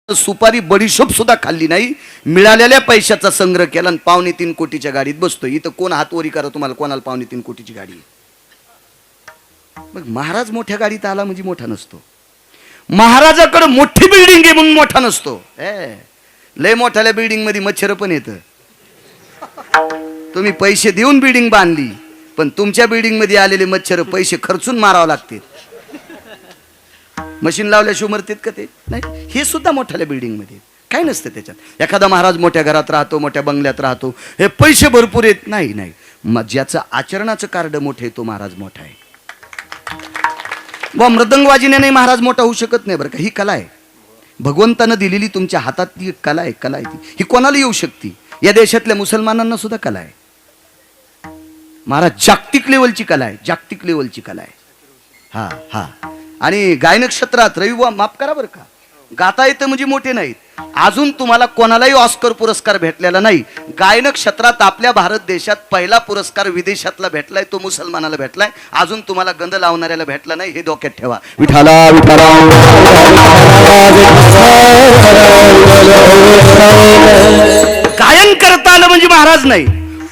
सुपारी बडीशोप सुद्धा खाल्ली नाही, मिळालेल्या पैशाचा संग्रह केला आणि 2.5 कोटीच्या गाडीत बसतो. इथं कोण हातवरी करा तुम्हाला, कोणाला 2.5 कोटीची गाडी. मग महाराज मोठ्या गाडीत आला म्हणजे मोठा नसतो. महाराजाकडे मोठी बिल्डिंग आहे म्हणून मोठा नसतो. लय मोठ्याल्या बिल्डिंग मध्ये मच्छर पण येतं. तुम्ही पैसे देऊन बिल्डिंग बांधली, पण तुमच्या बिल्डिंग मध्ये आलेले मच्छर पैसे खर्चून मारावं लागते. मशीन लावल्याशिवाय मरतात का ते? नाही. हे सुद्धा मोठ्याल्या बिल्डिंग मध्ये काय नसतं त्याच्यात. एखादा महाराज मोठ्या घरात राहतो, मोठ्या बंगल्यात राहतो, हे पैसे भरपूर येत नाही. नाही, मग ज्याचं आचरणाचं कार्ड मोठे तो महाराज मोठा आहे. व मृदंगवाजीने नाही महाराज मोठा होऊ शकत नाही बरं का. ही कला आहे, भगवंतानं दिलेली तुमच्या हातातली एक कला आहे. कला आहे ती, ही कोणाला येऊ शकते. या देशातल्या मुसलमानांना सुद्धा कला आहे. महाराज जागतिक लेवलची कला आहे, जागतिक लेवलची कला आहे. हा हा. आणि गायन क्षेत्रात रविवार माफ करा बरं का, गाता येतं म्हणजे मोठे नाहीत. अजून तुम्हाला कोणालाही ऑस्कर पुरस्कार भेटलेला नाही. गायन क्षेत्रात आपल्या भारत देशात पहिला पुरस्कार विदेशातला भेटलाय, तो मुसलमानाला भेटलाय. अजून तुम्हाला गंध लावणाऱ्याला भेटला नाही, हे डोक्यात ठेवा. विठाला विठाला. गायन करता आलं म्हणजे महाराज नाही,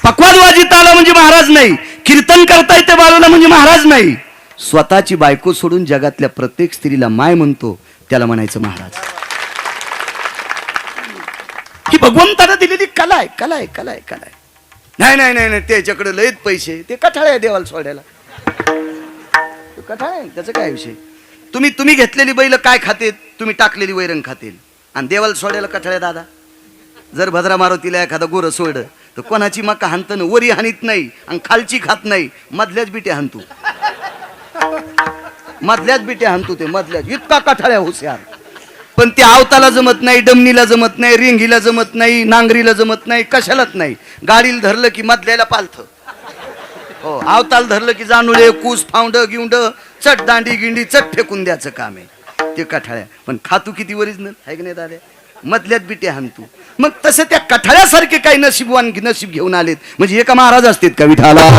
पकवाद वाजिता आलं म्हणजे महाराज नाही, कीर्तन करता येते बाळूला म्हणजे महाराज नाही. स्वतःची बायको सोडून जगातल्या प्रत्येक स्त्रीला माय म्हणतो, त्याला म्हणायचं महाराज. ही भगवंतानं दिलेली कला आहे, कला आहे, कला आहे, कला आहे. नाही नाही नाही नाही, त्याच्याकडे लयच पैसे, ते कठाळे आहे देवाला सोडायला. कठाळे आहे, त्याचं काय विषय. तुम्ही घेतलेली बैल काय खाते, तुम्ही टाकलेली वैरण खातील, आणि देवाला सोडायला कठाळे. दादा जर भद्रा मारुतीला एखादा गोरं सोडलं तर कोणाची मका हाणतं, वरी हानीत नाही आणि खालची खात नाही, मधल्याच बिटे हाणतो. मधल्याच बिटे हाणतो ते, मधल्याच. इतका कठाळ्या हुशार. पण ते आवताला जमत नाही, डमनीला जमत नाही, रेंगीला जमत नाही, नांगरीला जमत नाही, कशालाच नाही. गाडीला धरलं की मधल्याला पालथ. हो, आवताला धरलं की जाणुळे कूस फाउंड गिवंड चट दांडी गिंडी चट फेकून द्यायचं काम आहे ते कठाळ्या. पण खातू किती ओरिजिनल आहे की नाही दादा, मधल्यात बिटे हाणतो. मग तसं त्या कठाळ्यासारखे काही नशीबवान नशीब घेऊन आलेत म्हणजे एका महाराज असतात का. विठाला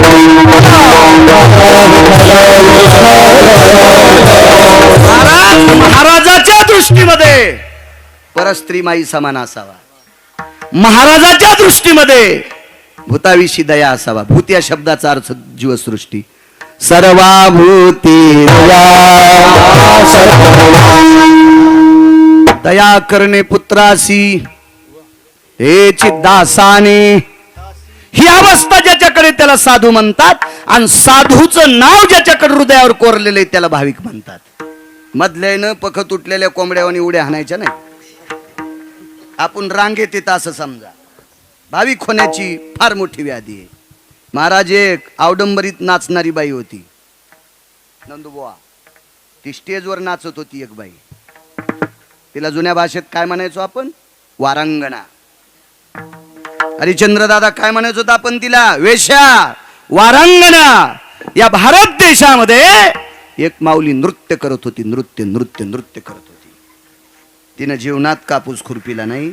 महाराजाच्या दृष्टीमध्ये परस्त्री माई समान असावा. महाराजाच्या दृष्टीमध्ये भूताविषयी दया असावा. भूत या शब्दाचा अर्थ जीवसृष्टी. सर्वाभूती दया करणे पुत्रासी हे चिदासाने. ही अवस्था ज्याच्याकडे त्याला साधू म्हणतात, आणि साधूचं नाव ज्याच्याकडे हृदयावर कोरलेलं आहे त्याला भाविक म्हणतात. मधल्यानं पख तुटलेल्या कोंबड्यावानी उड्या हाणायच्या नाही. आपण रांगेत येत असं समजा. भाविक होण्याची फार मोठी व्याधी आहे. महाराज एक अवडंबरीत नाचणारी बाई होती, नंदुबुवा. ती स्टेजवर नाचत होती एक बाई. तिला जुन्या भाषेत काय म्हणायचो आपण, वारांगणा. हरिश्चंद्र दादा काय म्हणायचो होता आपण तिला, वेश्या, वारांगणा. या भारत देशामध्ये एक माऊली नृत्य करत होती, नृत्य नृत्य नृत्य करत होती. तिनं जीवनात कापूस खुरपिला नाही,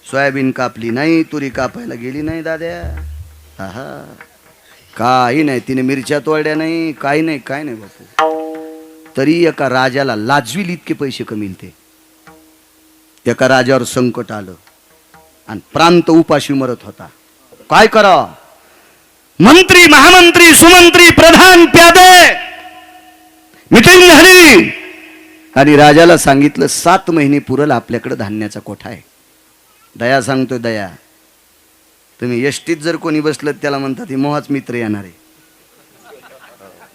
सोयाबीन कापली नाही, तुरी कापायला गेली नाही दाद्या. हा, काही नाही. तिने मिरच्या तोडल्या नाही, काही नाही, काय नाही बापू. तरी एका राजाला लाजवील इतके पैसे कमिलते. एका राजावर संकट आलं आणि प्रांत उपाशी मरत होता. काय करा, मंत्री, महामंत्री, सुमंत्री, प्रधान, प्यादे मिटिंग झाली आणि राजाला सांगितलं 7 महिने पुरल आपल्याकडे धान्याचा कोठा आहे. दया सांगतोय, दया. तुम्ही एसटीत जर कोणी बसलं त्याला म्हणतात ही मोहाच मित्र येणार आहे,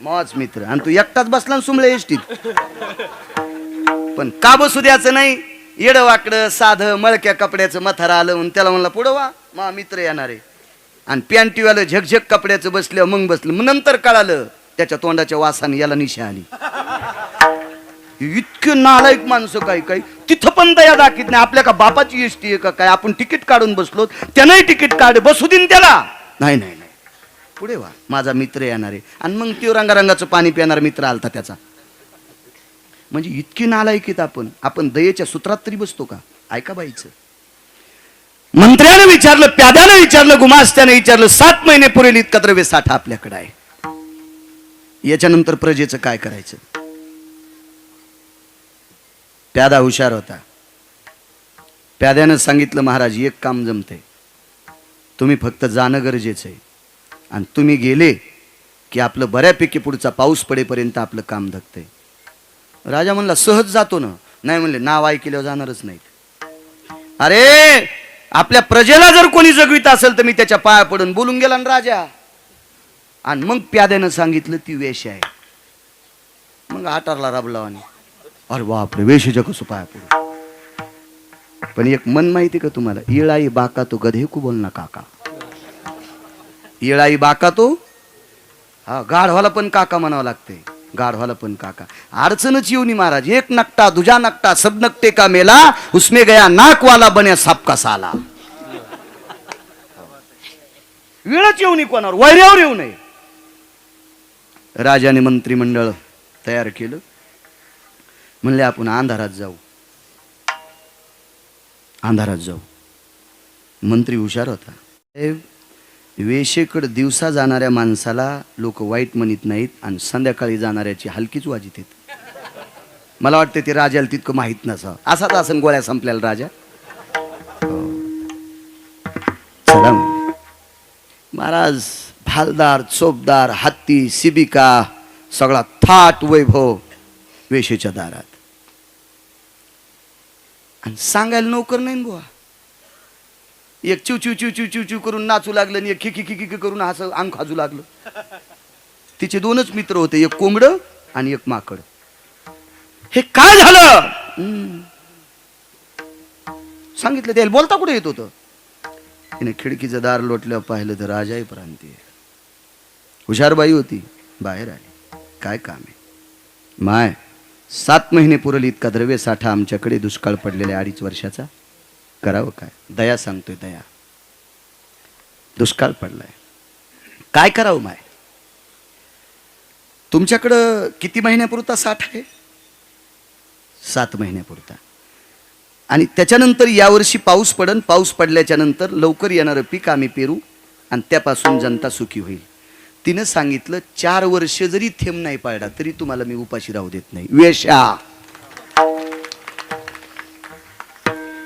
मोहाच मित्र. आणि तू एकटाच बसला ना सुमळे एसटीत. पण का बसू द्यायचं नाही. येडं वाकडं साधं मळक्या कपड्याचं मथारा आलं म्हणून त्याला म्हणला पुढं वा मा मित्र येणार आहे. आणि पॅन्टीवालं झकझक कपड्याचं बसलं, मग बसलं. मग नंतर कळालं त्याच्या तोंडाच्या वासाने याला निशा आली. इतके नालायक माणसं काही काही. तिथं पण दया दाखीत नाही. आपल्या का बापाची एसटी आहे का काय, आपण तिकीट काढून बसलो, त्यानंही तिकीट काढ, बसू देईन त्याला. नाही नाही नाही, पुढे वा माझा मित्र येणार आहे. आणि मग त्यो रंगारंगाचं पाणी पिणार मित्र आलता त्याचा. म्हणजे इतकी नालायकीत आपण दयेच्या सूत्रात तरी बसतो का. ऐका बाईचं. मंत्र्यानं विचारलं, प्याद्यानं विचारलं, गुमास्त्यानं विचारलं, 7 महिने पुरेल इतका द्रव्य साठा आपल्याकडे आहे. याच्यानंतर प्रजेचं काय करायचं. प्यादा हुशार होता. प्याद्यानं सांगितलं, महाराज एक काम जमतंय, तुम्ही फक्त जाणं गरजेचं आहे, आणि तुम्ही गेले की आपलं बऱ्यापैकी पुढचा पाऊस पडेपर्यंत आपलं काम धकतंय. राजा म्हणला, सहज जातो ना. नाही म्हणले, नाव ऐकल्यावर जाणारच नाहीत. अरे आपल्या प्रजेला जर कोणी जगवित असेल तर मी त्याच्या पाया पडून बोलून गेला ना राजा. आणि मग प्याद्यानं सांगितलं ती वेश आहे. मग आटारला राबला आणि अरे बापरे, वेशीच्या कसं पाया पडू. पण एक मन माहिती का तुम्हाला, इळाई बाका तो गधे को बोलना काका. इळाई बाका तो, हा गाढवाला पण काका म्हणावं लागते, गाढवाला पण काका. अडचणच येऊनी महाराज. एक नकटा दुजा नकटा सब नकटे का मेला, उसमें गया नाक वाला बन्या साप का साला. वेळच येऊ नये कोणावर, वैऱ्यावर येऊ नये. राजाने मंत्रिमंडळ तयार केलं. म्हणले आपण अंधारात जाऊ, अंधारात जाऊ. मंत्री हुशार होता. वेशेकडे दिवसा जाणाऱ्या माणसाला लोक वाईट म्हणत नाहीत, आणि संध्याकाळी जाणाऱ्याची हलकीच वाजित येत. मला वाटतं ते राजाला तितकं माहीत नसावं. असाच असन गोळ्या संपल्याला राजा. चला महाराज, भालदार, चोपदार, हत्ती, सिबिका, सगळा थाट वैभव वेशेच्या दारात. आणि सांगायला नोकर नाही बुवा. एक चिव चिव चिव चिव चिव चिव करून नाचू लागलं, आणि एक खिकी खिकी करून असं अंग खाजू लागलं. तिचे दोनच मित्र होते, एक कोंबड आणि एक माकड. हे काय झालं सांगितलं. त्याला बोलता कुठे येत होतं. तिने खिडकीचं दार लोटल्यावर पाहिलं तर राजाही प्रांती. हुशारबाई होती, बाहेर आली. काय काम आहे माय, 7 महिने पुरल इतका द्रव्य साठा आमच्याकडे, दुष्काळ पडलेल्या 2.5 वर्षाचा, करावं काय. दया सांगतोय, दया. दुष्काळ पडलाय, काय करावं माय. तुमच्याकडं किती महिन्यापुरता साठा आहे. 7 महिन्यापुरता. आणि त्याच्यानंतर यावर्षी पाऊस पडन, पाऊस पडल्याच्या नंतर लवकर येणारं पीक आम्ही पेरू, आणि त्यापासून जनता सुखी होईल. तिनं सांगितलं, 4 वर्ष जरी थेंब नाही पडला तरी तुम्हाला मी उपाशी राहू देत नाही. वेश्या.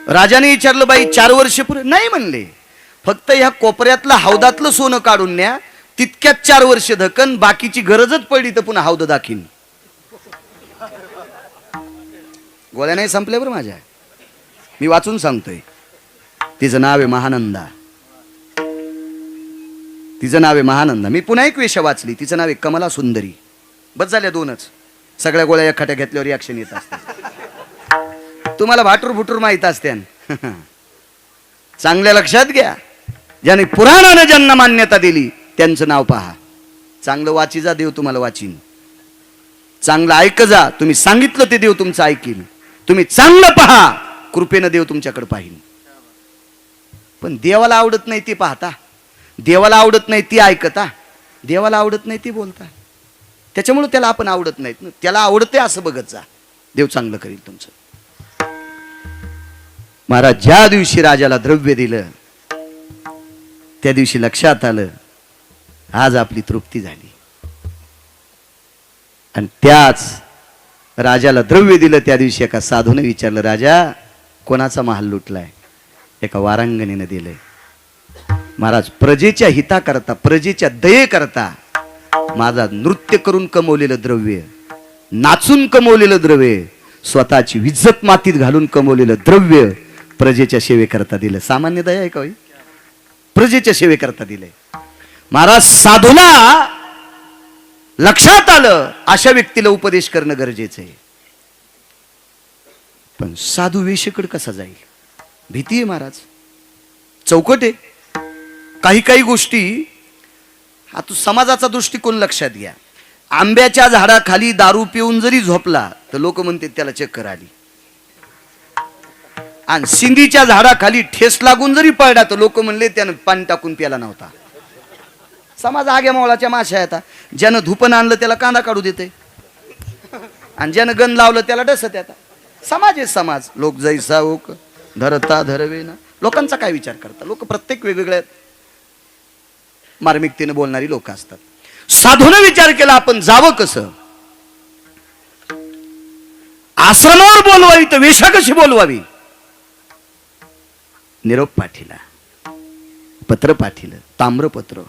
राजाने विचारलं, बाई 4 वर्ष पुरे. नाही म्हणले, फक्त ह्या कोपऱ्यातलं हौदातलं सोनं काढून न्या, तितक्यात 4 वर्ष धकन, बाकीची गरजच पडली तर पुन्हा हौद दाखीन. गोळ्या नाही संपल्या बरं माझ्या, मी वाचून सांगतोय. तिचं नाव आहे महानंदा. तिचं नाव आहे महानंदा. मी पुन्हा एक वेश्या वाचली, तिचं नाव आहे कमला सुंदरी. बस झाल्या 2च. सगळ्या गोळ्या एखाद्या घेतल्यावर रिॲक्शन येत असते. तुम्हाला भाटूर भुटूर माहित असते. चांगल्या लक्षात घ्या. ज्याने पुराणानं ज्यांना मान्यता दिली त्यांचं नाव पहा. चांगलं वाची जा, देव तुम्हाला वाचीन. चांगलं ऐक जा, तुम्ही सांगितलं ते देव तुमचं ऐकीन. तुम्ही चांगलं पहा, कृपेनं देव तुमच्याकडे पाहिन. पण देवाला आवडत नाही ते पाहता, देवाला आवडत नाही ती ऐकता, देवाला आवडत नाही ती बोलता. त्याच्यामुळे त्याला आपण आवडत नाहीत. त्याला आवडते असं बघत जा, देव चांगलं करील तुमचं. महाराज ज्या दिवशी राजाला द्रव्य दिलं त्या दिवशी लक्षात आलं, आज आपली तृप्ती झाली. आणि त्याच राजाला द्रव्य दिलं त्या दिवशी एका साधूने विचारलं, राजा कोणाचा महाल लुटलाय. एका वारांगणीने दिलंय. महाराज प्रजेच्या हिता करता, प्रजेच्या दये करता, माझा नृत्य करून कमवलेलं द्रव्य, नाचून कमवलेलं द्रव्य, स्वतःची इज्जत मातीत घालून कमवलेलं द्रव्य प्रजेच्या सेवेकरता दिलं. सामान्य दया आहे का? प्रजेच्या सेवेकरता दिलंय. महाराज साधूला लक्षात आलं अशा व्यक्तीला उपदेश करणं गरजेचं आहे. पण साधू वेशेकडे कसा जाईल, भीती आहे महाराज. चौकट आहे. काही काही गोष्टी आता समाजाचा दृष्टिकोन लक्षात घ्या. आंब्याच्या झाडाखाली दारू पिऊन जरी झोपला तर लोक म्हणतात त्याला चक्कर आली. आणि सिंधीच्या झाडाखाली ठेस लागून जरी पडला तर लोक म्हणले त्यानं पाणी टाकून प्याला नव्हता. समाज आग्या मावळाच्या माशा येतात. ज्यानं धुपन आणलं त्याला कांदा काढू देते, आणि ज्यानं गण लावलं त्याला डसत येतात. समाज आहे समाज. लोक जैसा ओक धरता धरवे ना. लोकांचा काय विचार करता. लोक प्रत्येक वेगवेगळ्या मार्मिकतेने बोलणारी लोक असतात. साधूने विचार केला आपण जावं कसं. आश्रमावर बोलवावी तर वेशा कशी बोलवावी. निरोप पाठिला, पत्र पाठिलं, ताम्रपत्र,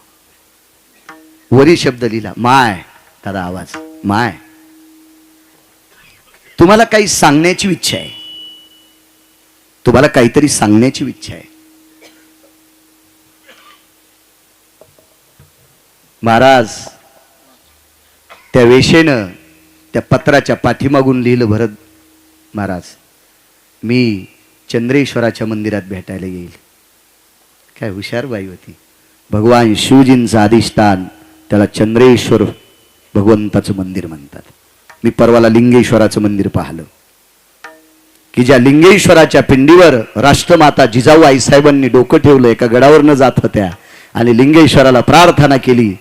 वरी शब्द लिहिला, माय, दादा आवाज, माय, तुम्हाला काही सांगण्याची इच्छा आहे, तुम्हाला काहीतरी सांगण्याची इच्छा आहे. महाराज त्या वेशेनं त्या पत्राच्या पाठीमागून लिहिलं, भरत महाराज, मी चंद्रेश्वराच्या मंदिरात भेटायला येईल. काय हुशार बाई होती. भगवान शिवजींचं अधिष्ठान, त्याला चंद्रेश्वर भगवंताचं मंदिर म्हणतात. मी परवाला लिंगेश्वराचं मंदिर पाहिलं की ज्या लिंगेश्वराच्या पिंडीवर राष्ट्रमाता जिजाऊ आईसाहेबांनी डोकं ठेवलं, एका गडावर न जात होत्या आणि लिंगेश्वराला प्रार्थना केली,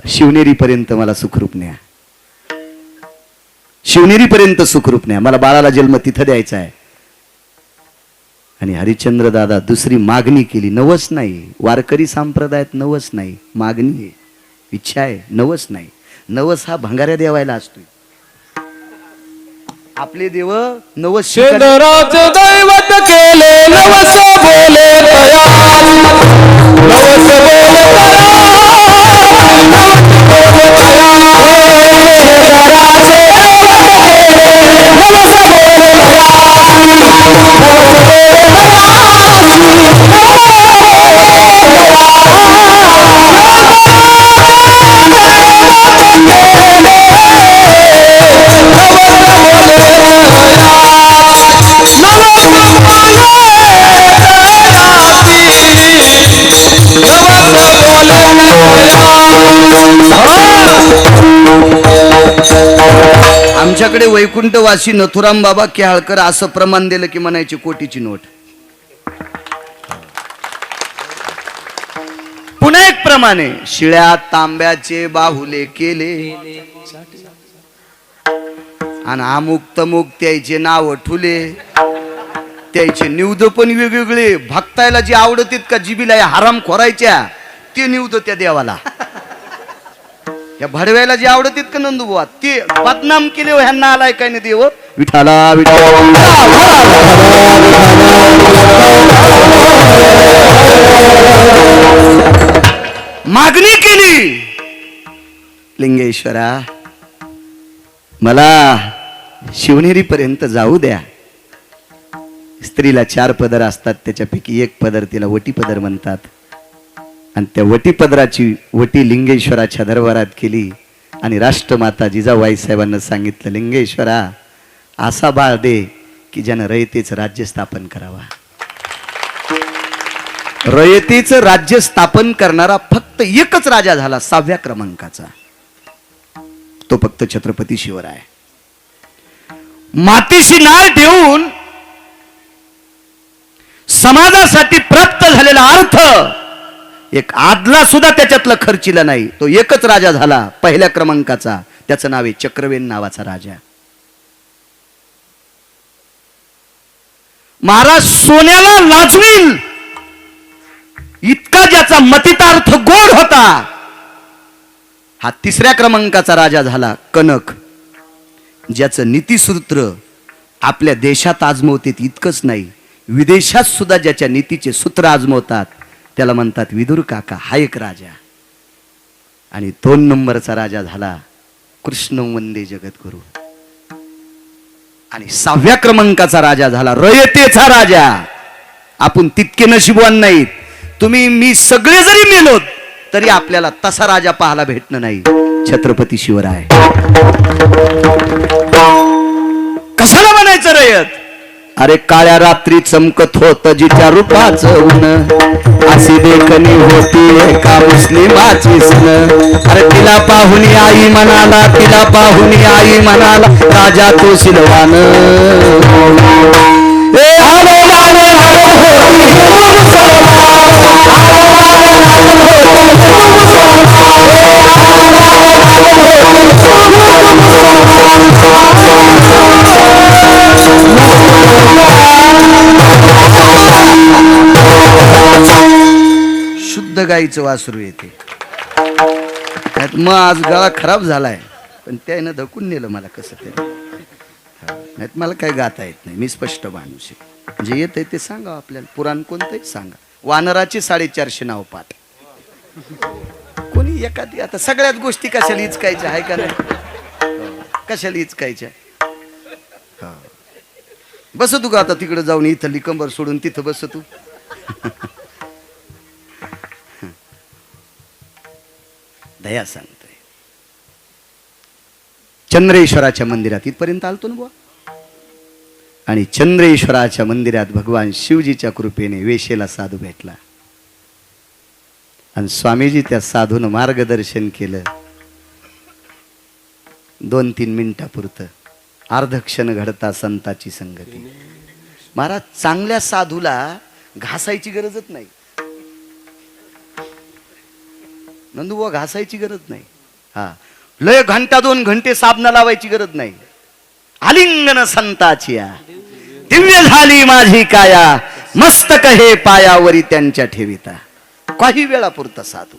शिवनेरीपर्यंत मला सुखरूप न्या, शिवनेरीपर्यंत सुखरूप न्या, मला बाळाला जन्म तिथं द्यायचा आहे. आणि हरिश्चंद्र दादा दुसरी मागणी केली, नवस नाही, वारकरी संप्रदायात नवस नाही, मागणी आहे, इच्छा आहे, नवस नाही. नवस हा भंगाऱ्या देवायला असतोय. आपले देव नवस दैवत केले, नवस बोले दयाल, नवस आमच्याकडे वैकुंठवासी नथुराम बाबा केहाळकर असं प्रमाण दिलं की म्हणायची कोटीची नोट. पुन्हा एक प्रमाणे, शिळ्या तांब्याचे बाहुले केले आणि अमुक तमुक त्याचे नाव ठुले, त्याचे निवद पण वेगवेगळे, भक्तायला जे आवडतील का जिबीला हराम खोरायच्या ते निवद त्या देवाला, या भडव्याला जे आवडतील का नंदुबुवा ते बदनाम केले. ह्यांना आलाय काय नाही देव, विठाला मागणी केली, लिंगेश्वरा मला शिवनेरीपर्यंत जाऊ द्या. स्त्रीला 4 पदर असतात, त्याच्यापैकी एक पदर तिला वटी पदर म्हणतात. आणि त्या वटी पदराची वटी लिंगेश्वराच्या दरबारात केली आणि राष्ट्रमाता जिजाबाई साहेबांना सांगितलं, लिंगेश्वरा असा बाळ दे की ज्यानं रयतेचं राज्य स्थापन करावा. रयतेचं राज्य स्थापन करणारा फक्त एकच राजा झाला 6व्या क्रमांकाचा, तो फक्त छत्रपती शिवराय. मातीशी नाळ ठेवून समाजासाठी प्राप्त झालेला अर्थ एक आदला सुद्धा त्याच्यातला खर्चिला नाही. तो एकच राजा झाला 1ल्या क्रमांकाचा, त्याचं नाव आहे चक्रवेन नावाचा राजा. महाराज सोन्याला लाजवील इतका ज्याचा मतितार्थ गोड होता, हा 3ऱ्या क्रमांकाचा राजा झाला कनक. ज्याचं नीतिसूत्र आपल्या देशात आजमवते इतकंच नाही, विदेशात सुद्धा ज्याच्या नीतीचे सूत्र आजमवतात त्याला म्हणतात विदुर काका. हा एक राजा. आणि 2 नंबरचा राजा झाला कृष्ण वंदे जगद्गुरु. आणि 6व्या क्रमांकाचा राजा झाला रयतेचा राजा. आपण तितके नशीबवान नाहीत. तुम्ही मी सगळे जरी मेलोत तरी आपल्याला तसा राजा पाहायला भेटणं नाही, छत्रपती शिवराय. कशाला म्हणायचं रयत? अरे काळ्या रात्री चमकत होत जिच्या रूपाचं ऊन, अशी देखणी होती एका मुस्लिमाची सून. अरे तिला पाहुणी आई म्हणाला, तिला पाहुणी आई म्हणाला, राजा तो सिलवान. शुद्ध गाईचं वासरू येते. मग आज गळा खराब झालाय, पण त्यानं धकून नेलं मला कसं तरी. नाहीत मला काय गाता येत नाही, मी स्पष्ट माणूस आहे. जे येत ते सांगा आपल्याला. पुराण कोणतंही सांगा. वानराचे 450 नाव पाठ. कोणी एखादी, आता सगळ्याच गोष्टी कशाला इचकायच्या आहे का नाही? कशाला इचकायच्या? बस तू का आता तिकडे जाऊन इथं लिकंबर सोडून तिथं बस तू. दया सांगतोय. चंद्रेश्वराच्या मंदिरात इथपर्यंत आलतो ना बुवा. आणि चंद्रेश्वराच्या मंदिरात भगवान शिवजीच्या कृपेने वेशेला साधू भेटला. आणि स्वामीजी त्या साधून मार्गदर्शन केलं. 2-3 मिनिटापुरतं. अर्धक्षण घडता संताची संगती. महाराज, चांगल्या साधूला घासायची गरजच नाही. नंदुबा, घासायची गरज नाही. हा, लय घंटा 2 घंटे साबणा लावायची गरज नाही. आलिंगन संताची दिव्य झाली माझी काया, मस्तक हे पायावरी त्यांच्या ठेविता. काही वेळापुरता साधू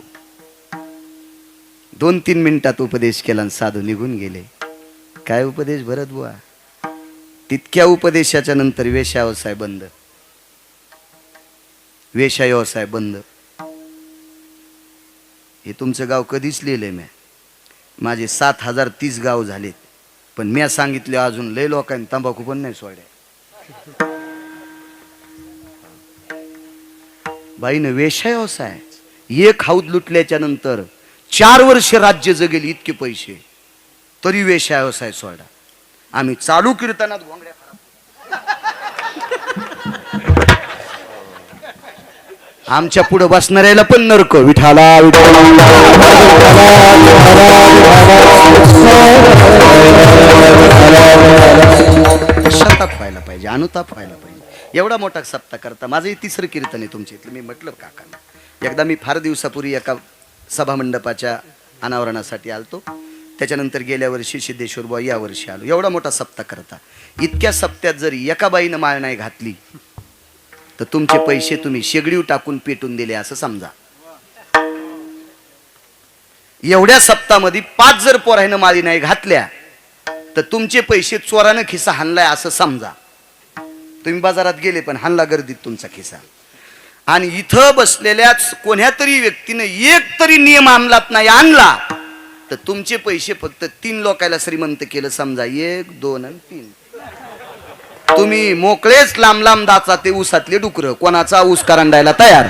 2-3 मिनिटात उपदेश केला आणि साधू निघून गेले. काय उपदेश भरत बुवा? तितक्या उपदेशाच्या नंतर वेश्या व्यवसाय बंद. वेश्या व्यवसाय बंद. हे तुमचं गाव कधीच लिहिलंय मी. माझे 7030 गाव झालेत, पण मी सांगितले अजून लय लोकांनी तंबाखू पण नाही सोडल्या. बाईनं वेश्या व्यवसाय एक हाऊद लुटल्याच्या नंतर 4 वर्ष राज्य जगेली, इतके पैसे, तरी वेश्या व्यवसाय सोडा. आम्ही चालू कीर्तनात घोंगड्या. आमच्या पुढे बसणाऱ्याला पण नरक. विठाला शताप व्हायला पाहिजे, अनुताप व्हायला पाहिजे. एवढा मोठा सप्ताह करता. माझं हे 3रं कीर्तन आहे तुमच्या इथलं. मी म्हटलं काकांना, एकदा मी फार दिवसापूर्वी एका सभामंडपाच्या अनावरणासाठी आलतो. त्याच्यानंतर गेल्या वर्षी सिद्धेश्वर बुवा, या वर्षी आलो. एवढा मोठा सप्ताह करता. इतक्या सप्त्यात जरी एका बाईनं माळ नाही घातली तर तुमचे पैसे तुम्ही शेगडीव टाकून पेटून दिले असं समजा. एवढ्या सप्ताहामध्ये 5 जर पोरानं माळी नाही घातल्या तर तुमचे पैसे चोरानं खिसा हाणलाय असं समजा. तुम्ही बाजारात गेले पण हाणला गर्दीत तुमचा खिसा. आणि इथं बसलेल्या कोण्या तरी व्यक्तीनं एक तरी नियम अंमलात नाही आणला तर तुमचे पैसे फक्त 3 लोकायला श्रीमंत केलं समजा. 1, 2 आणि 3. तुम्ही मोकळेच लांब लांब दाचा ते ऊसातले डुकर. कोणाचा ऊस करंडायला तयार.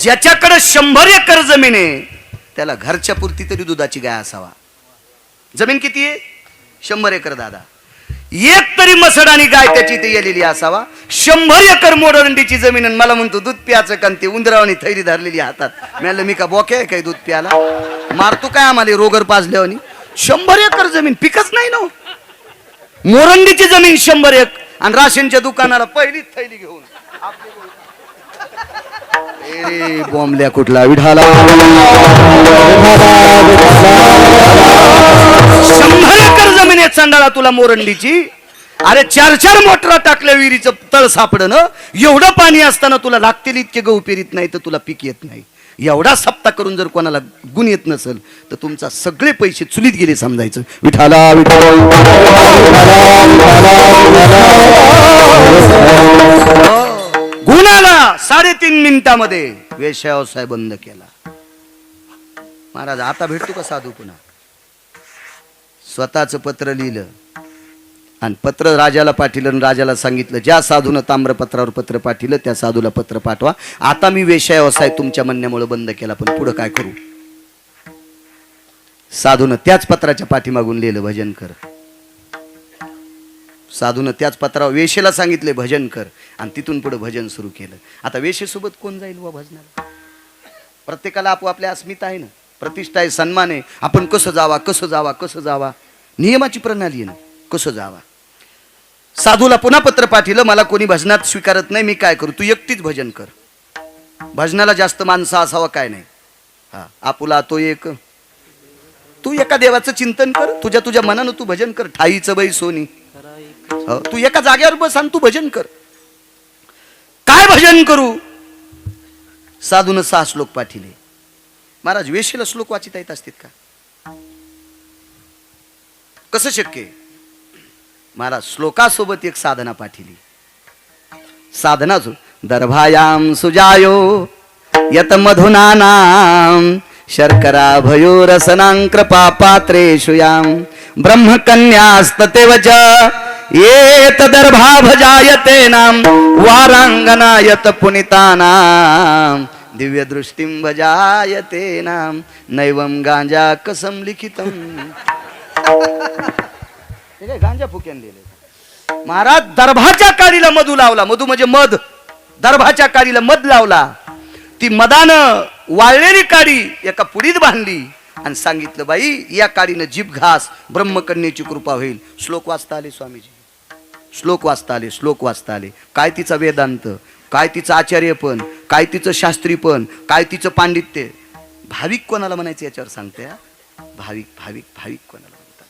ज्याच्याकडे 100 एकर जमीन आहे त्याला घरच्या पुरती तरी दुधाची गाय असावा. जमीन किती आहे? 100 एकर दादा. एक तरी मसड आणि गाय त्याची इथे येलेली असावा. 100 एकर मोडरंडीची जमीन. आणि मला म्हणतो दूध प्याचं का? ते उंदरावणी थैली धरलेली हातात. म्हणलं मी का बोके आहे काय दूध प्याला? मारतो काय आम्हाला रोगर पाजल्यावानी? 100 एकर जमीन पिकच नाही ना. मोरंडीची जमीन 100 एक. आणि राशनच्या दुकानाला पहिलीच थैली घेऊन बॉम्बल्या कुठला विढाला. 100 एकर जमीन आहे चंडाळा तुला मोरंडीची. अरे 4 मोटरा टाकल्या विहिरीचं तळ सापडणं. एवढं पाणी असताना तुला लागतील इतके गहू पेरीत नाही तर तुला पीक येत नाही. एवढा सप्ताह करून जर कोणाला गुण येत नसेल तर तुमचा सगळे पैसे चुलीत गेले समजायचं. विठाला गुणाला 3.5 मिनिटामध्ये वेश्या व्यवसाय बंद केला. महाराज, आता भेटतो का साधू पुन्हा? स्वतःच पत्र लिहिलं आणि पत्र राजाला पाठवलं. आणि राजाला सांगितलं ज्या साधूनं ताम्रपत्रावर पत्र पाठवलं त्या साधूला पत्र पाठवा. आता मी वेश्या व्यवसाय तुमच्या म्हणण्यामुळे बंद केला, पण पुढे काय करू? साधूनं त्याच पत्राच्या पाठीमागून लिहिलं भजन कर. साधूनं त्याच पत्रावर वेशेला सांगितले भजन कर. आणि तिथून पुढे भजन सुरू केलं. आता वेशेसोबत कोण जाईल वा भजनाला? प्रत्येकाला आपोआपल्या अस्मिता आहे ना, प्रतिष्ठा आहे, सन्मान आहे. आपण कसं जावा कसं जावा कसं जावा, नियमाची प्रणाली आहे ना, कसं जावा. साधूला पुन्हा पत्र पाठवलं, मला कोणी भजनात स्वीकारत नाही, मी काय करू? तू एकटीच भजन कर. भजनाला जास्त माणसं असावं काय नाही. हा, आपुला तो एक. तू एका देवाचं चिंतन कर. तुझ्या मनानं तू भजन कर. ठाईचं बाई सोनी. तू एका जागेवर बस आणि तू भजन कर. काय भजन करू? साधूनं 6 श्लोक पाठिले. महाराज, वेशीला श्लोक वाचिता येत असतील का? कसं शक्य आहे? मला श्लोकासोबत एक साधना पाठिली. साधना दर्भायाम सुजायो यत मधुनानाम शर्करा भयो रसनां कृपा पात्रेषु याम ब्रह्मकन्यास्ततेव च एतदर्भा भजायते नाम वारांगनायत पुनितानाम दिव्य दृष्टिं भजायते नाम नैवम गांजा कसम लिखितम. हे काय गांजा फुक्यान लिहिले. महाराज दर्भाच्या काडीला मधू लावला. मधू म्हणजे मध. दर्भाच्या काडीला मध लावला. ती मदानं वाळलेली काडी एका पुडीत बांधली आणि सांगितलं, बाई या काडीनं जीभ घास, ब्रह्मकन्येची कृपा होईल. श्लोक वाचता आले स्वामीजी. श्लोक वाचता आले, श्लोक वाचता आले. काय तिचा वेदांत, काय तिचं आचार्यपण, काय तिचं शास्त्रीपण, काय तिचं पांडित्य. भाविक कोणाला म्हणायचं याच्यावर सांगते. भाविक भाविक भाविक कोणाला म्हणतात.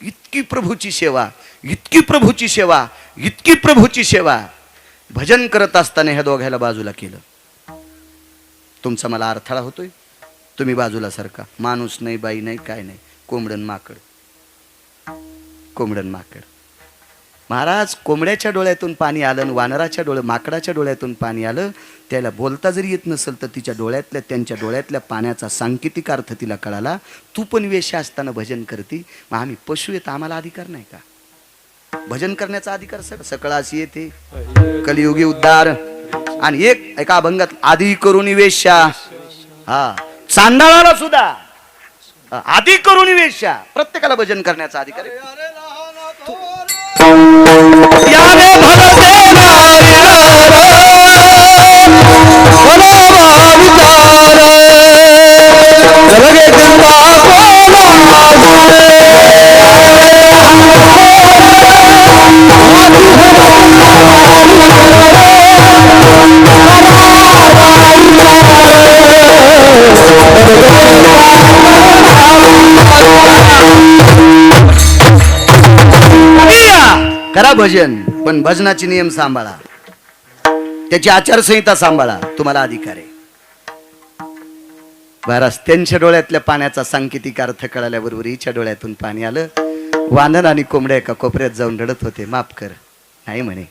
इतकी प्रभूची सेवा, इतकी प्रभूची सेवा, इतकी प्रभूची सेवा. भजन करत असताना ह्या दोघायला बाजूला केलं. तुमचा मला अडथळा होतोय, तुम्ही बाजूला सारखा. माणूस नाही, बाई नाही, काय नाही, कोंबडन माकड. कोंबडन माकड. महाराज कोंबड्याच्या डोळ्यातून पाणी आलं, वानराच्या माकडाच्या डोळ्यातून पाणी आलं. त्याला बोलता जरी येत नसेल तर तिच्या डोळ्यातल्या, त्यांच्या डोळ्यातल्या पाण्याचा सांकेतिक अर्थ तिला कळाला. तू पण वेश्या असताना भजन करती, मग आम्ही पशु येत, आम्हाला अधिकार नाही का? भजन करण्याचा अधिकार सकळ अशी येते. कलियुगी उद्धार. आणि एका अभंगात आधी करून वेश्या, हा चांडाळाला सुद्धा आधी करून वेश्या. प्रत्येकाला भजन करण्याचा अधिकार आहे. याने करा भजन, पण भजनाचे नियम सांभाळा, त्याची आचारसंहिता सांभाळा. तुम्हाला अधिकार आहे. महाराज त्यांच्या डोळ्यातल्या पाण्याचा सांकेतिक अर्थ कळाल्याबरोबर हिच्या डोळ्यातून पाणी आलं. वानर आणि कोंबड्या एका कोपऱ्यात जाऊन रडत होते. माफ कर, नाही म्हणे.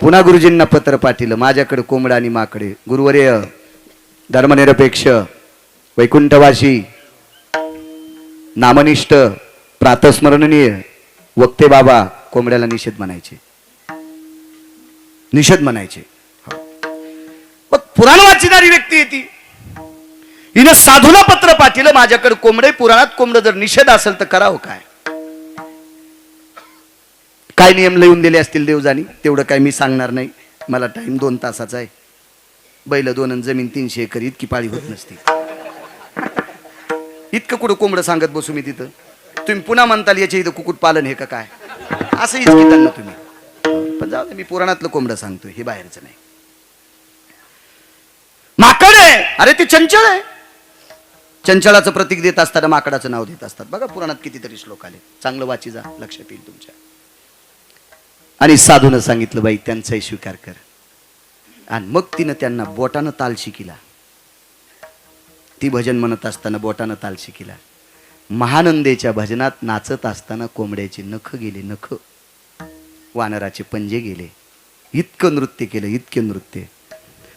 पुन्हा गुरुजींना पत्र पाठवलं. माझ्याकडे कोंबडा आणि माकडे. गुरुवर्य, धर्मनिरपेक्ष, वैकुंठवासी, नामनिष्ठ, प्रातस्मरणीय वक्ते बाबा कोंबड्याला निषेध म्हणायचे. निषेध म्हणायचे. मग पुराण वाचणारी व्यक्ती येते. हिनं साधूला पत्र पाठवलं, माझ्याकडे कोंबडे, पुराणात कोंबडं जर निषेध असेल तर करावं काय? काय नियम लिहून दिले असतील देवजानी, तेवढं काय मी सांगणार नाही. मला टाइम 2 तासाचा आहे. बैल 2 आणि जमीन 300 एकर, इतकी पाळी होत नसते. इतकं कुठं कोंबडं सांगत बसू मी तिथं? तुम्ही पुन्हा म्हणताल याच्या इथं कुक्कुट पालन हे का काय, असं इचकिताल ना तुम्ही. पण जाऊ दे, मी पुराणातलं कोंबडं सांगतोय, हे बाहेरचं नाही. माकड आहे, अरे ते चंचळ आहे. चंचळाचं प्रतीक देत असताना माकडाचं नाव देत असतात. बघा पुराणात कितीतरी श्लोक आले. चांगलं वाची जा, लक्षात येईल तुमच्या. आणि साधूनं सांगितलं, बाई त्यांचाही स्वीकार कर. आणि मग तिनं त्यांना बोटानं ताल शिकिला. ती भजन म्हणत असताना बोटानं ताल शिकिला. महानंदेच्या भजनात नाचत असताना कोंबड्याचे नख गेले, नख. वानराचे पंजे गेले. इतकं नृत्य केलं, इतके नृत्य.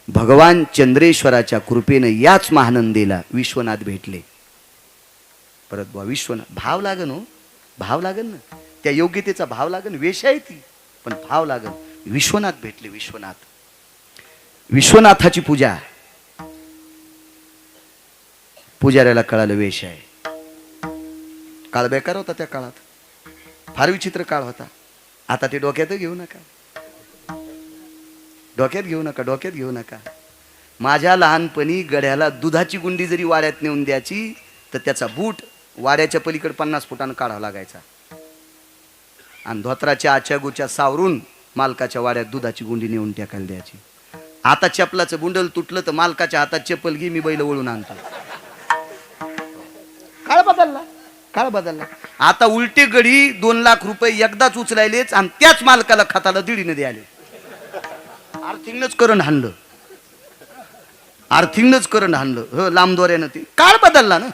भगवान चंद्रेश्वराच्या कृपेनं याच महानंदेला विश्वनाथ भेटले. परत बुवा विश्वनाथ, भाव लागन हो, भाव लागन ना. त्या योग्यतेचा भाव लागन. वेश आहे ती, पण भाव लागन. विश्वनाथ भेटले. विश्वनाथ, विश्वनाथाची पूजा. पुजाऱ्याला कळालं वेश आहे. काळ बेकार होता त्या काळात. फार विचित्र काळ होता. आता ते डोक्यात घेऊ नका, डोक्यात घेऊ नका, डोक्यात घेऊ नका. माझ्या लहानपणी गड्याला दुधाची गुंडी जरी वाड्यात नेऊन द्यायची तर त्याचा बूट वाड्याच्या पलीकडे 50 फुटानं काढावा लागायचा. आणि धोत्राच्या आच्या गुच्या सावरून मालकाच्या वाड्यात दुधाची गुंडी नेऊन टाकायला द्यायची. आता चपलाचं बुंडल तुटलं तर मालकाच्या हातात चप्पल घे, मी बैल वळून आणतो. काळ बदलला, काळ बदलला. आता उलटे गडी 2 लाख रुपये एकदाच उचलायलेच आणि त्याच मालकाला खताला दीडीने द्यायले. आर्थिंगच करण हाणलं, आर्थिंगच करण हाणलं. हो, लांब दोऱ्यानं. ते काळ बदलला ना,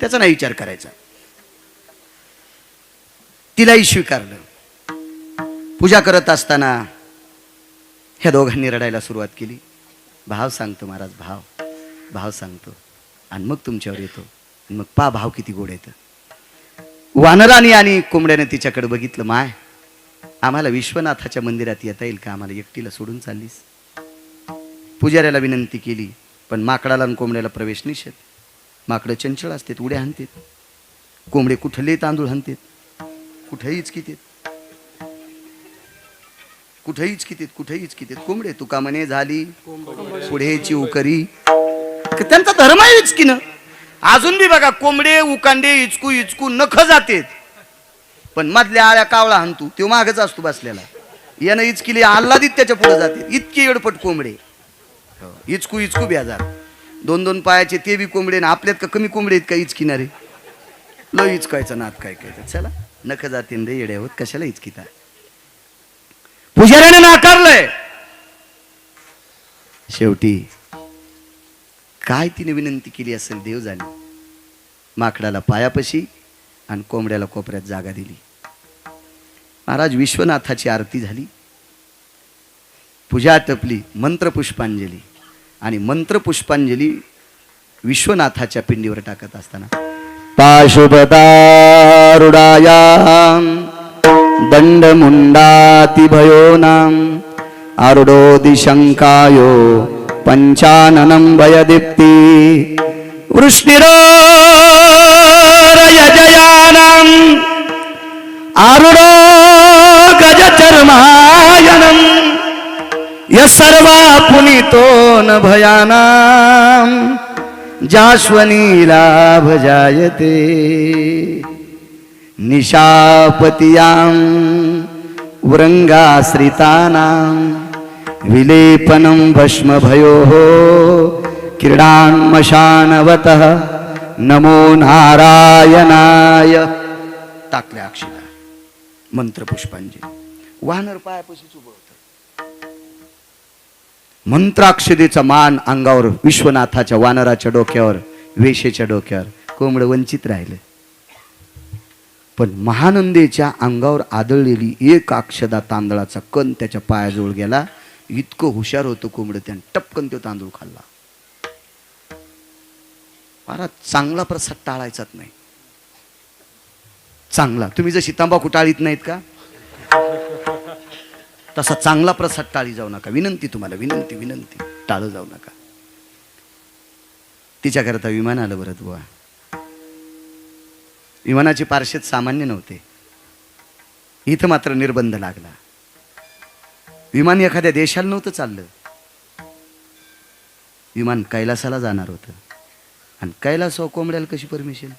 त्याचा नाही विचार करायचा. तिलाही स्वीकारलं. पूजा करत असताना ह्या दोघांनी रडायला सुरुवात केली. भाव सांगतो महाराज, भाव सांगतो आणि मग तुमच्यावर येतो. मग पा भाव किती गोड येतं. वानराने आणि कोंबड्याने तिच्याकडे बघितलं. माय, आम्हाला विश्वनाथाच्या मंदिरात येता येईल का? आम्हाला एकटीला सोडून चाललीस. पुजाऱ्याला विनंती केली, पण माकडाला आणि कोंबड्याला प्रवेश निषेध. माकडं चंचळ असतात, उड्या हाणतात. कोंबडे कुठले तांदूळ हाणतात, कुठेही इचकितेत. कोंबडे तुका म्हणे झाली पुढेची उकरी. त्यांचा धर्म आहे इचकीनं. अजून बी बघा, कोंबडे उकांडे इचकू नख जातेत, पण मधल्या आळ्या कावळा हाणतो तो मागच असतो बसलेला. यानं इचकिले आल्हादीत त्याच्या पुढे जाते. इतके एडपट कोंबडे. इचकू बेजार. 2-2 पायाचे ते बी कोंबडे ना. आपल्यात का कमी कोंबडे आहेत का इचकिणारे? लो इचकायचं नात काय चला नख जातीन रे येड्या होत, कशाला इचकिता. पुजाऱ्याने नाकारलंय. शेवटी काय तिने विनंती केली असेल देव जाणे. माकडाला पायापशी आणि कोंबड्याला कोपऱ्यात जागा दिली. महाराज विश्वनाथाची आरती झाली. पूजा टपली. मंत्रपुष्पांजली. आणि मंत्रपुष्पांजली विश्वनाथाच्या पिंडीवर टाकत असताना पाशुपतारुडायां दंडमुंडातिभयोनां आरुडो दिशंकायो पंचाननं भयदीप्ति वृष्णिरोरयजयानम् आरुडो गजचर्मायनम् यस्सर्वा पुनीतो न भयानां जाश्वनीला भजायते निशापतियां वृंगाश्रितानां विलेपनं भस्मभयोः क्रीडान्मशानवतः नमो नारायणाय. टाकल्या अक्षिता. मंत्रपुष्पांजली. वानर पायापाशीच उभं होतं. मंत्राक्षदेचा मान अंगावर, विश्वनाथाच्या वानराच्या डोक्यावर, वेशेच्या डोक्यावर. कोंबड वंचित राहिलं. पण महानंदेच्या अंगावर आदळलेली एक अक्षदा तांदळाचा कण त्याच्या पायाजवळ गेला. इतकं हुशार होतं कोंबड, त्यानं टपकन तो तांदूळ खाल्ला. महाराज चांगला प्रसाद टाळायचाच नाही. चांगला, तुम्ही जशी तंबाखू टाळीत नाहीत का, तसा चांगला प्रसाद टाळी जाऊ नका. विनंती तुम्हाला, विनंती टाळ जाऊ नका. तिच्याकरता विमान आलं बरं बुवा. विमानाचे पार्श्वत सामान्य नव्हते. इथं मात्र निर्बंध लागला. विमान एखाद्या देशाला नव्हतं चाललं. विमान कैलासाला जाणार होतं. आणि कैलास कोंबड्याला कशी परमिशन?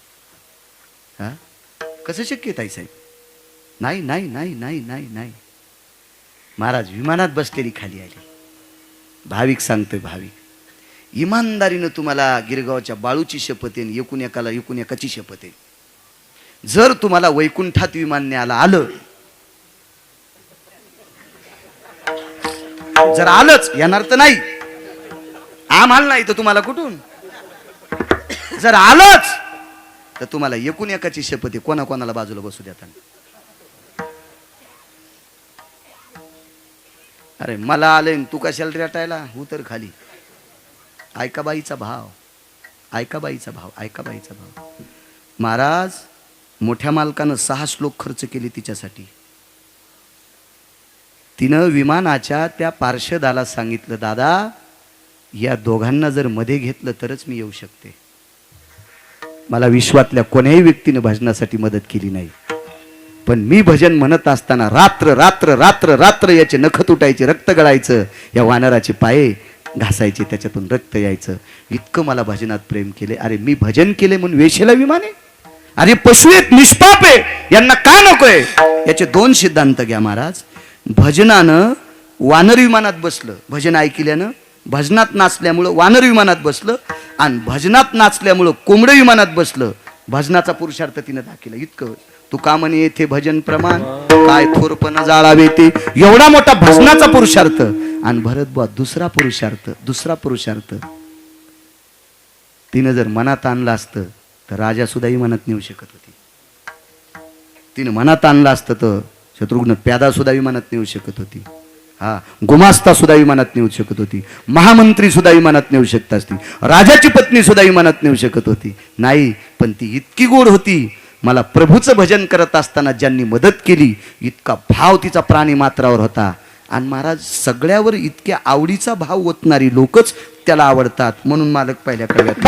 हा, कसं शक्य आहे ताईसाहेब? नाही. महाराज विमानात बसलेली खाली आली. भाविक सांगतोय, भाविक इमानदारीनं तुम्हाला गिरगावच्या बाळूची शपथ आहे, एकूण एकाची शपथ आहे. जर तुम्हाला वैकुंठात विमान न्यायला आलं, जर आलंच, येणार तर नाही, आम्हाला नाही तर तुम्हाला कुठून, जर आलंच तर तुम्हाला एकूण एकाची शपथ आहे, कोणाला बाजूला बसू देता. अरे मला आले तू कशाला रेटायला, उतर खाली. ऐका बाईचा भाव. महाराज मोठ्या मालकानं 6 श्लोक खर्च केले तिच्यासाठी. तिनं विमानाच्या त्या पार्षदाला सांगितलं, दादा या दोघांना जर मध्ये घेतलं तरच मी येऊ शकते. मला विश्वातल्या कोण्याही व्यक्तीने भजनासाठी मदत केली नाही, पण मी भजन म्हणत असताना रात्र रात्र रात्र रात्र याचे नख तुटायचे, रक्त गळायचं, या वानराचे पाये घासायचे, त्याच्यातून रक्त यायचं. इतकं मला भजनात प्रेम केले. अरे मी भजन केले म्हणून वेशेला विमान आहे? अरे पशु आहेत, निष्पाप आहे, यांना का नकोय? याचे 2 सिद्धांत घ्या महाराज. भजनानं वानर विमानात बसलं, भजन ऐकल्यानं भजनात नाचल्यामुळं वानर विमानात बसलं, आणि भजनात नाचल्यामुळं कोंबड विमानात बसलं. भजनाचा पुरुषार्थ तिनं दाखवला. इतकं तुका म्हणे येथे भजन प्रमाण, काय थोरपण जाळावे ते. एवढा मोठा भजनाचा पुरुषार्थ. आणि भरत बुवा दुसरा पुरुषार्थ तिनं जर मनात आणलं असतं तर राजा सुद्धा मनात नेऊ शकत होती. तिने मनात आणलं असतं तर शत्रुघ्न प्यादा सुद्धा विमानात नेऊ शकत होती. हा, गुमास्ता सुद्धा विमानात नेऊ शकत होती, महामंत्री सुद्धा विमानात नेऊ शकत असती, राजाची पत्नी सुद्धा विमानात नेऊ शकत होती. नाही, पण ती इतकी गोड होती. मला प्रभूचं भजन करत असताना ज्यांनी मदत केली, इतका भाव तिचा प्राणी मात्रावर होता. आणि महाराज सगळ्यावर इतक्या आवडीचा भाव ओतणारी लोकच त्याला आवडतात. म्हणून मालक पहिल्या कव्यात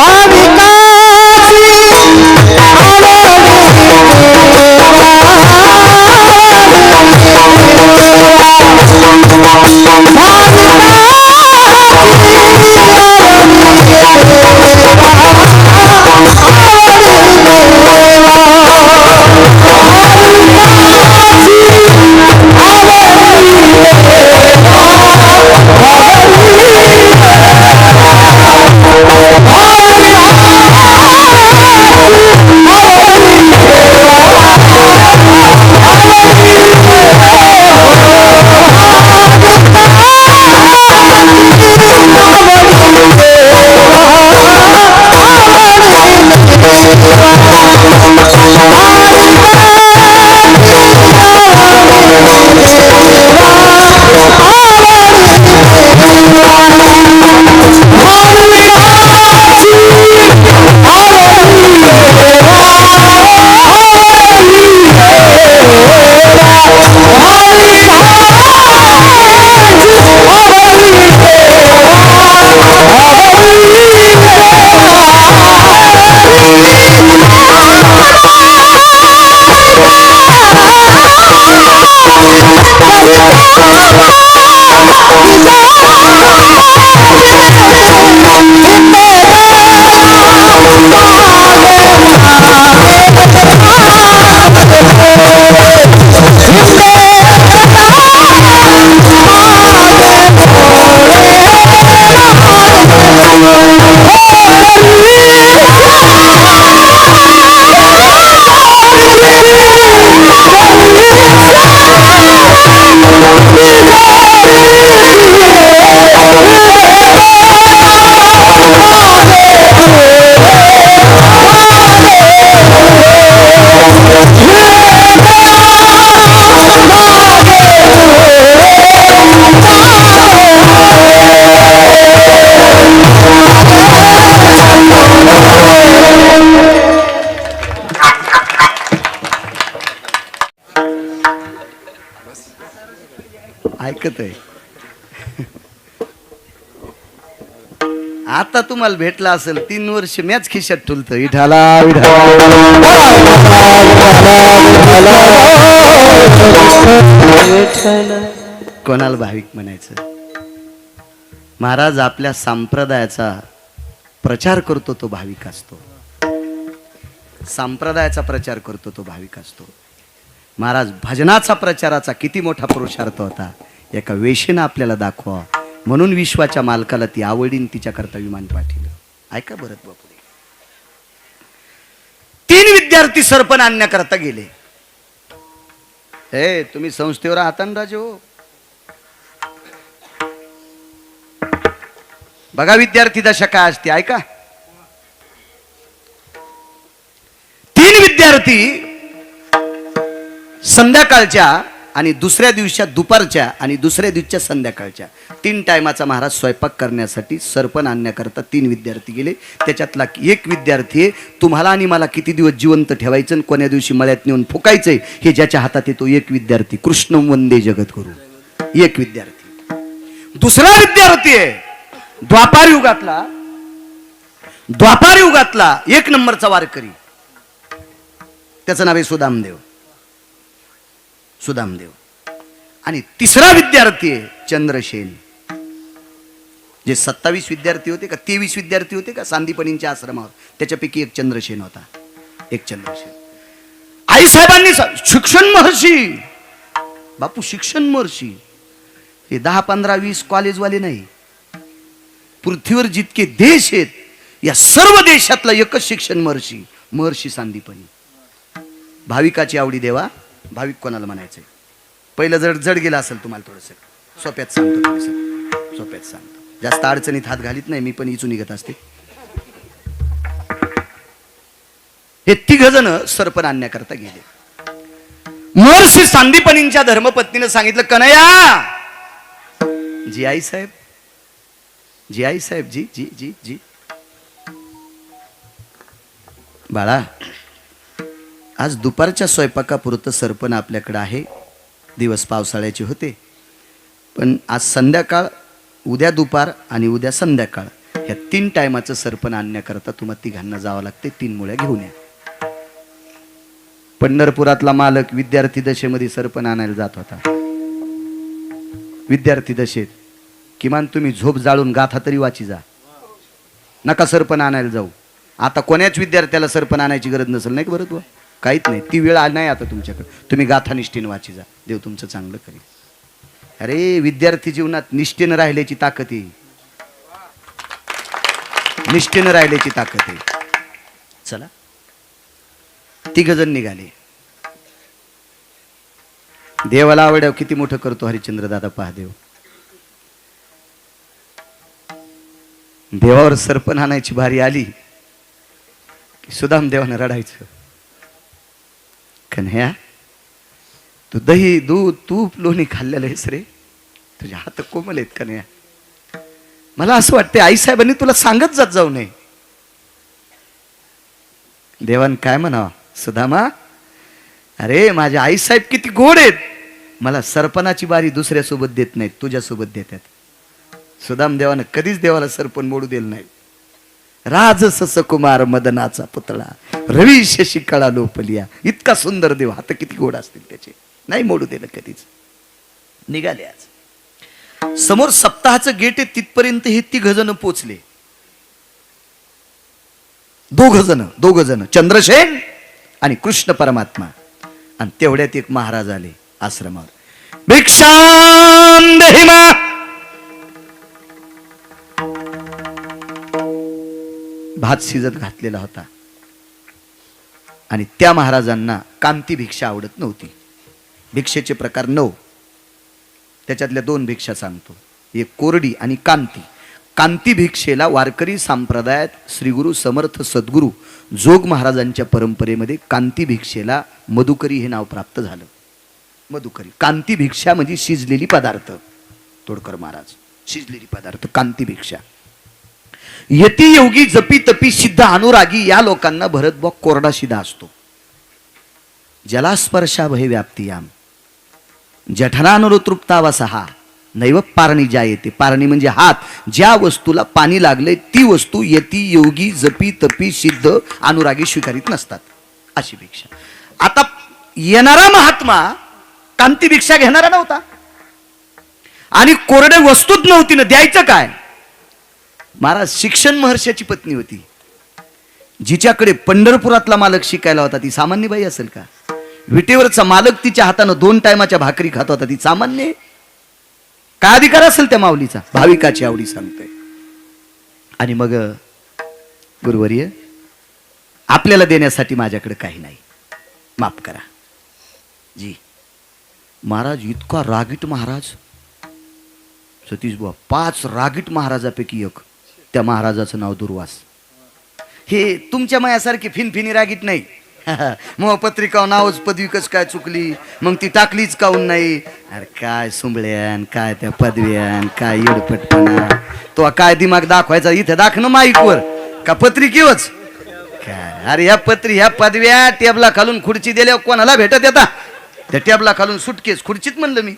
ऐकत आहे. आता तुम्हाला भेटला असेल 3 वर्ष मॅच खिशात ठुलत इठाला कोणाला भाविक म्हणायचं. महाराज आपल्या संप्रदायाचा प्रचार करतो तो भाविक असतो. संप्रदायाचा प्रचार करतो तो भाविक असतो. महाराज भजनाचा प्रचाराचा किती मोठा पुरुषार्थ होता एका वेशीनं आपल्याला दाखवा. म्हणून विश्वाच्या मालकाला ती आवडीन तिच्याकरता विमान पाठवलं. ऐका बरं बापू, 3 विद्यार्थी सरपण आणण्याकरता गेले. हे तुम्ही संस्थेवर आहात ना राजे हो. बघा विद्यार्थी दशा काय असते. ऐका, 3 विद्यार्थी संध्याकाळच्या आणि दुसऱ्या दिवशी दुपारच्या आणि दुसऱ्या दिवशीच्या संध्याकाळच्या 3 टायमाचा महाराज स्वयंपाक करण्यासाठी सरपण आणण्याकरता 3 विद्यार्थी गेले. त्याच्यातला एक विद्यार्थी आहे, तुम्हाला आणि मला किती दिवस जिवंत ठेवायचं, कोण्या दिवशी मळ्यात नेऊन फुकायचंय हे ज्याच्या हातात येतो एक विद्यार्थी. कृष्ण वंदे जगद्गुरु, एक विद्यार्थी. दुसरा विद्यार्थी आहे द्वापार युगातला 1 नंबरचा वारकरी, त्याचं नाव आहे सुदामदेव. आणि तिसरा विद्यार्थी आहे चंद्रसेन. जे 27 विद्यार्थी होते का 23 विद्यार्थी होते का सांदीपनींच्या आश्रमावर, त्याच्यापैकी एक चंद्रसेन होता. आई साहेबांनी शिक्षण महर्षी बापू, शिक्षण महर्षी हे 10, 15, 20 कॉलेजवाले नाही. पृथ्वीवर जितके देश आहेत या सर्व देशातला एकच शिक्षण महर्षी, महर्षी सांदीपनी. भाविकाची आवडी देवा. भाविक कोणाला म्हणायचंय? पहिलं जड गेलं असेल तुम्हाला थोडंसं सोप्यात सांगतो. जास्त अडचणीत हात घालीत नाही मी, पण इचून निघत असते. हे 3 जण सरपण आणण्याकरता गेले. महर्षी सांदीपनींच्या धर्मपत्नीनं सांगितलं, कन्हैया, जी आई साहेब, जी आई साहेब, जी जी जी जी बाळा, आज दुपारच्या स्वयंपाकापुरतं सरपण आपल्याकडे आहे. दिवस पावसाळ्याचे होते, पण आज संध्याकाळ, उद्या दुपार आणि उद्या संध्याकाळ या 3 टायमाचं सरपण आणण्याकरता तुम्हाला तिघांना जावं लागते. 3 मुळ्या घेऊन या. पंढरपुरातला मालक विद्यार्थी दशेमध्ये सरपण आणायला जात होता. विद्यार्थी दशेत किमान तुम्ही झोप जाळून गाथा तरी वाची जा, नका सरपण आणायला जाऊ. आता कोण्याच विद्यार्थ्याला सरपण आणायची गरज नसेल, नाही बरं तू, काहीच नाही, ती वेळ आली नाही आता तुमच्याकडे. तुम्ही गाथा निष्ठेने वाची जा, देव तुमचं चांगलं करेल. अरे विद्यार्थी जीवनात निष्ठेनं राहिल्याची ताकद आहे, निष्ठेनं राहिल्याची ताकद आहे. चला, 3 जण निघाले. देवाला आवड्याव किती मोठं करतो हरिश्चंद्र दादा, पहा देव. देवावर सरपण आणायची भारी आली की सुदाम देवानं रडायचं, कन्हैया, तू दही दूध तूप लोणी खाल्लेलं आहेस रे, तुझे हात कोमल आहेत कन्हैया. मला असं वाटतं आईसाहेबांनी तुला सांगत जात जाऊ नये. देवान काय म्हणावं, सुदामा, अरे माझ्या आईसाहेब किती गोड आहेत, मला सरपणाची बारी दुसऱ्यासोबत देत नाहीत, तुझ्यासोबत देतात. सुदाम देवानं कधीच देवाला सरपण मोडू दिलं नाही. राजसस कुमार मदनाचा पुतळा, रवी शशी कळा लोपलिया, इतका सुंदर देव, हात किती गोड असतील त्याचे, नाही मोडू दिलं कधीच. निघाले. आज समोर सप्ताहाचं गेट आहे, तिथपर्यंत हे 3 जण पोचले. 2 जण चंद्रसेन आणि कृष्ण परमात्मा. आणि तेवढ्यात एक महाराज आले आश्रमावर. भिक्षां देहि मा. भात शिजत घातलेला होता आणि त्या महाराजांना कांती भिक्षा आवडत नव्हती. भिक्षेचे प्रकार 9, त्याच्यातल्या 2 भिक्षा सांगतो, एक कोरडी आणि कांती. कांती भिक्षेला वारकरी संप्रदायात श्रीगुरु समर्थ सद्गुरू जोग महाराजांच्या परंपरेमध्ये कांती भिक्षेला मधुकरी हे नाव प्राप्त झालं. मधुकरी, कांती भिक्षा म्हणजे शिजलेली पदार्थ. तोडकर महाराज, शिजलेली पदार्थ कांती भिक्षा. यती योगी जपी तपी सिद्ध अनुरागी या लोकांना भरत बॉ कोरडा शिधा असतो. जलास्पर्शा भय व्याप्तियाम जठरानुतृप्तावसहा नैव पारणी ज्या येते. पारणी म्हणजे हात, ज्या वस्तूला पाणी लागले ती वस्तू यती योगी जपी तपी सिद्ध अनुरागी स्वीकारित नसतात, अशी भिक्षा. आता येणारा महात्मा कांती भिक्षा घेणारा नव्हता आणि कोरडे वस्तूच नव्हती ना, द्यायचं काय. महाराज शिक्षण महर्षाची पत्नी होती, जिच्याकडे पंढरपुरातला मालक शिकायला होता. ती सामान्य बाई असेल का. विटेवरचा मालक तिच्या हातानं 2 टायमाच्या भाकरी खात होता, ती सामान्य. काय अधिकार असेल त्या माऊलीचा. भाविकाची आवडी सांगतोय. आणि मग गुरुवर्य, आपल्याला देण्यासाठी माझ्याकडे काही नाही, माफ करा जी. महाराज इतका रागीट महाराज, सतीश बुवा 5 रागीट महाराजापैकी एक. त्या महाराजाचं नाव दुर्वास. हे तुमच्या मायासारखी फिनफिनी रागीट नाही. मग पत्रिका नावच पदवी कस काय चुकली, मग ती टाकलीच काऊन नाही. अरे काय सुंबळ्यान, काय त्या पदव्यान, काय येडपटपणा. तो काय दिमाग दाखवायचा इथे दाखवणं माईकवर का पत्रिकेवच काय. अरे ह्या पदव्या टेबला खालून खुर्ची दिल्यावर कोणाला भेटत येता. त्या टेबला खालून सुटकेस खुर्चीत म्हणलं मी,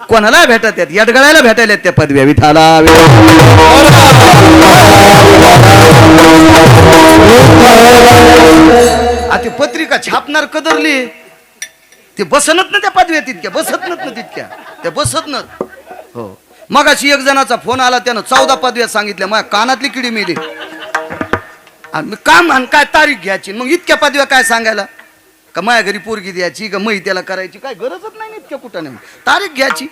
कोणाला भेटत येत, यडगळायला भेटायला त्या पदव्या. विठाला ते पत्रिका छापणार कदरली, ते बसनत ना त्या पदव्या तितक्या, बसत ना तितक्या त्या बसत ना. हो, मगाशी एक जणाचा फोन आला, त्यानं 14 पदव्या सांगितल्या. माझ्या कानातली किडी मेली. काम आणि काय तारीख घ्यायची, मग इतक्या पदव्या काय सांगायला. का माझ्या घरी पोरगी द्यायची का मही त्याला करायची, काय गरजच नाही इतक्या कुठं नाही. तारीख घ्यायची.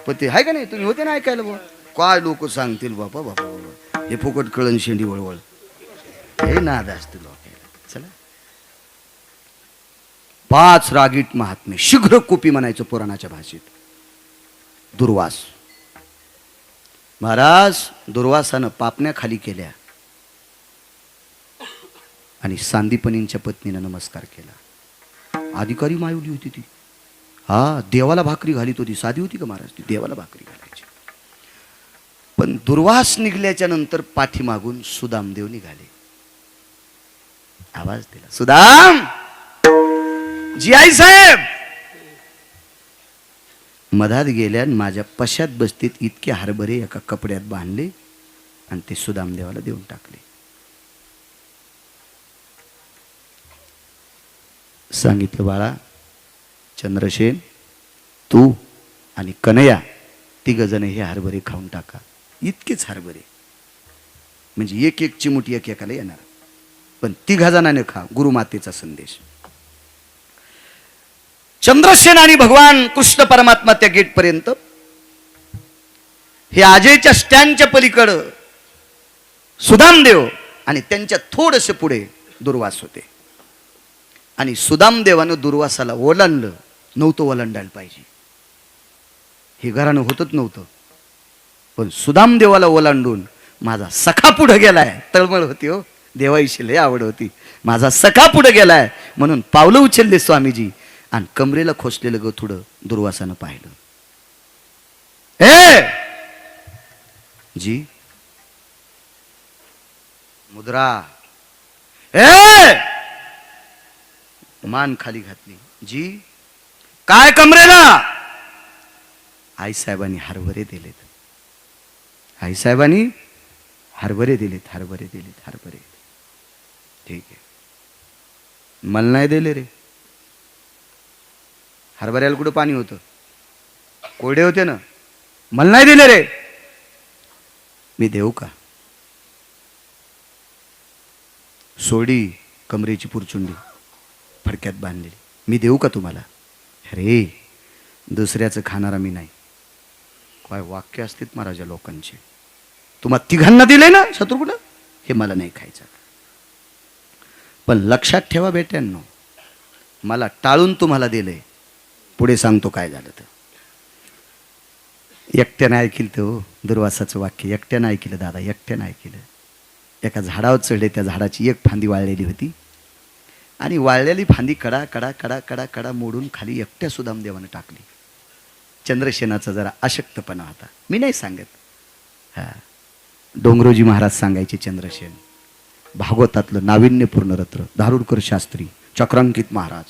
पण ते आहे का नाही, तुम्ही होते ना ऐकायला बुवा. काय लोक सांगतील बापा बापा बाबा, हे फुकट कळण शेंडी वळवळ, हे नाद असते लोकांना. चला, 5 रागीट महात्मे, शीघ्र कोपी म्हणायचं पुराणाच्या भाषेत. दुर्वास महाराज, दुर्वासानं पापण्या खाली केल्या आणि सांदीपनींच्या पत्नीनं नमस्कार केला. अधिकारी मायवली होती ती. हा, देवाला भाकरी घालीत होती. साधी होती का महाराज ती? देवाला भाकरी घालायची. पण दुर्वास निघल्याच्या नंतर पाठीमागून सुदामदेव निघाले. आवाज दिला, सुदाम जी आई साहेब. मधात गेल्या आणि माझ्या पश्चात बसतीत इतके हरभरे एका कपड्यात बांधले आणि ते सुदामदेवाला देऊन टाकले. सांगितलं, बाळा चंद्रसेन, तू आणि कन्हैया तिघजण हे हरभरे खाऊन टाका. इतकेच हरभरे, म्हणजे एक एक चिमुटी एक एकाला येणार, पण तिघा जणांनी खा. गुरुमातेचा संदेश. चंद्रसेन आणि भगवान कृष्ण परमात्मा त्या गेट पर्यंत, हे आजयच्या स्टँडच्या पलीकडं सुदामदेव आणि त्यांच्या थोडसे पुढे दुर्वास होते. आणि सुदामदेवानं दुर्वासाला ओलांडलं नव्हतं, ओलांडायला पाहिजे, हे घरानं होतच नव्हतं. पण सुदामदेवाला ओलांडून माझा सखा पुढे गेलाय. तळमळ होती हो, देवाईशी लय आवड होती. माझा सखा पुढे गेलाय म्हणून पावलं उचलले स्वामीजी आणि कमरेला खोसलेलं गथुडं दुर्वासानं पाहिलं. ए जी मुद्रा, ए मान खाली घातली. जी काय कमरेला? आईसाहेबांनी हरभरे दिलेत. आईसाहेबांनी हरभरे दिलेत, हरभरे दिलेत, हरभरे. ठीक आहे, मला नाही दिले रे. हरभऱ्याला कुठं पाणी होतं? कोरडे होते ना. मला नाही दिले रे. मी देऊ का? सोडी कमरेची पुरचुंडी फडक्यात बांधलेली. मी देऊ का तुम्हाला? अरे दुसऱ्याचं खाणारा मी नाही. काय वाक्य असतात महाराजा लोकांचे. तुम्हा तिघांना दिले ना शत्रुघ्न, हे मला नाही खायचं. पण लक्षात ठेवा बेट्यांनो, मला टाळून तुम्हाला दिलंय. पुढे सांगतो काय झालं तर. एकट्यानं ऐकलं तो दुर्वासाचं वाक्य. एकट्यानं ऐकलं दादा, एकट्यानं ऐकलं. एका झाडावर चढले, त्या झाडाची एक फांदी वाळलेली होती आणि वाळलेली फांदी कडा कडा कडा कडा कडा मोडून खाली एकट्या सुदामदेवानं टाकली. चंद्रसेनाचा जरा अशक्तपणा होता, मी नाही सांगत. हा, डोंगरोजी महाराज सांगायचे चंद्रसेन. भागवतातलं नाविन्यपूर्ण रत्न धारुरकर शास्त्री, चक्रांकित महाराज,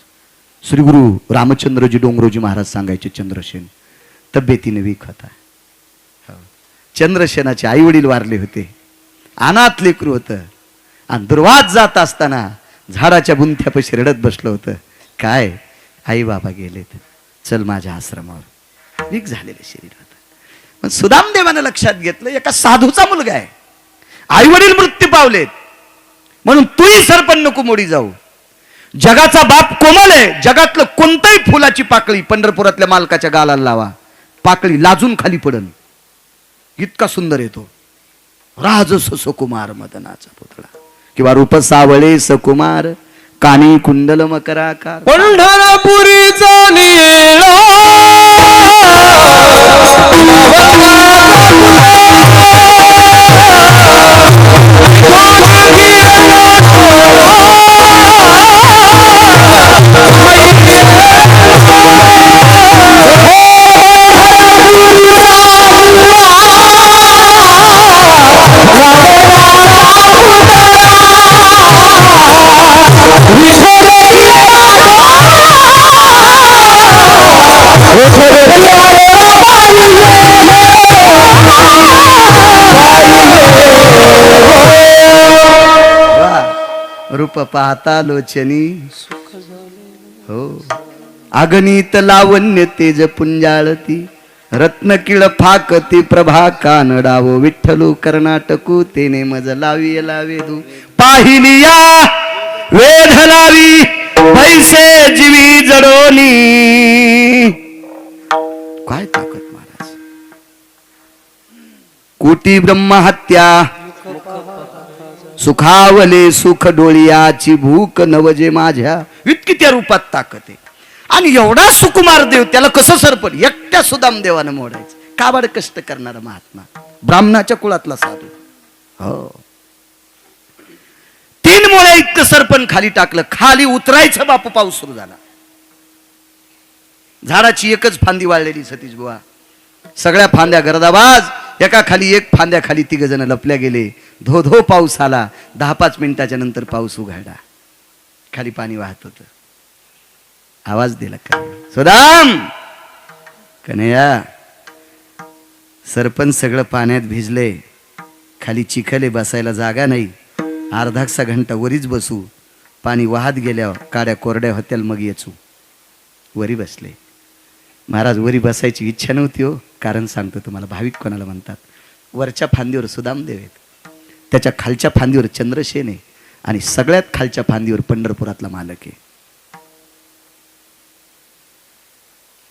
श्री गुरु रामचंद्रजी डोंगरोजी महाराज सांगायचे चंद्रसेन तब्येतीने वीक होता. चंद्रसेनाचे आई वडील वारले होते, अनाथ लेकरू होतं आणि दुर्वास जात असताना झाडाच्या बुंथ्यापाशी रडत बसलं होतं. काय आई बाबा गेलेत, चल माझ्या आश्रमावर. वीक झालेलं शरीर होतं. पण सुदामदेवानं लक्षात घेतलं, एका साधूचा मुलगा आहे, आई वडील मृत्यू पावलेत, म्हणून तूही सरपण नको मोडी जाऊ. जगाचा बाप कोमल आहे. जगातलं कोणतंही फुलाची पाकळी पंढरपुरातल्या मालकाच्या गालाला लावा, पाकळी लाजून खाली पडन, इतका सुंदर येतो. राजस सुकुमार मदनाचा पुतळा किंवा रूप सावळे सकुमार, कानी कुंडल मकराकार. पंढरपुरीचा निळा रूप पाहता लोचनी हो, अगणित लावण्य तेज पुंजाळती, रत्नकिळ फाकती प्रभा कानडावो, विठ्ठलू कर्नाटकू तेने मज लावी लावेदू, पाहिलिया वेध लावी पैसे जीवी जडोनी. काय ताकद महाराज. कोटी ब्रह्महत्या सुखावले सुख डोळियाची भूक नवजे माझ्या. इतकी त्या रूपात ताकद आहे. आणि एवढा सुकुमार देव, त्याला कसं सरपण एकट्या सुदामदेवानं मोडायचं. काबाड कष्ट करणारा महात्मा, ब्राह्मणाच्या कुळातला साधू. हो, 3 मोळ्या इतकं सरपण खाली टाकलं. खाली उतरायचं बापू, पाऊस सुरू झाला. झाडाची एकच फांदी वाळलेली सतीश बुवा, सगळ्या फांद्या गर्दाबाज, एका खाली एक फांद्या खाली तिघ जण लपल्या गेले. धो धो पाऊस आला. 10-5 मिनिटाच्या नंतर पाऊस उघडला. खाली पाणी वाहत होत. आवाज दिला का सुदाम, कन्हैया सरपंच सगळं पाण्यात भिजले, खाली चिखले, बसायला जागा नाही, अर्धासा घंटा वरीच बसू, पाणी वाहत गेल्यावर काड्या कोरड्या होत्याल मग येचू. वरी बसले. महाराज वरी बसायची इच्छा नव्हती हो, कारण सांगतो तुम्हाला, भाविक कोणाला म्हणतात. वरच्या फांदीवर सुदामदेव आहेत, त्याच्या खालच्या फांदीवर चंद्रसेन आहे, आणि सगळ्यात खालच्या फांदीवर पंढरपुरातला मालक आहे.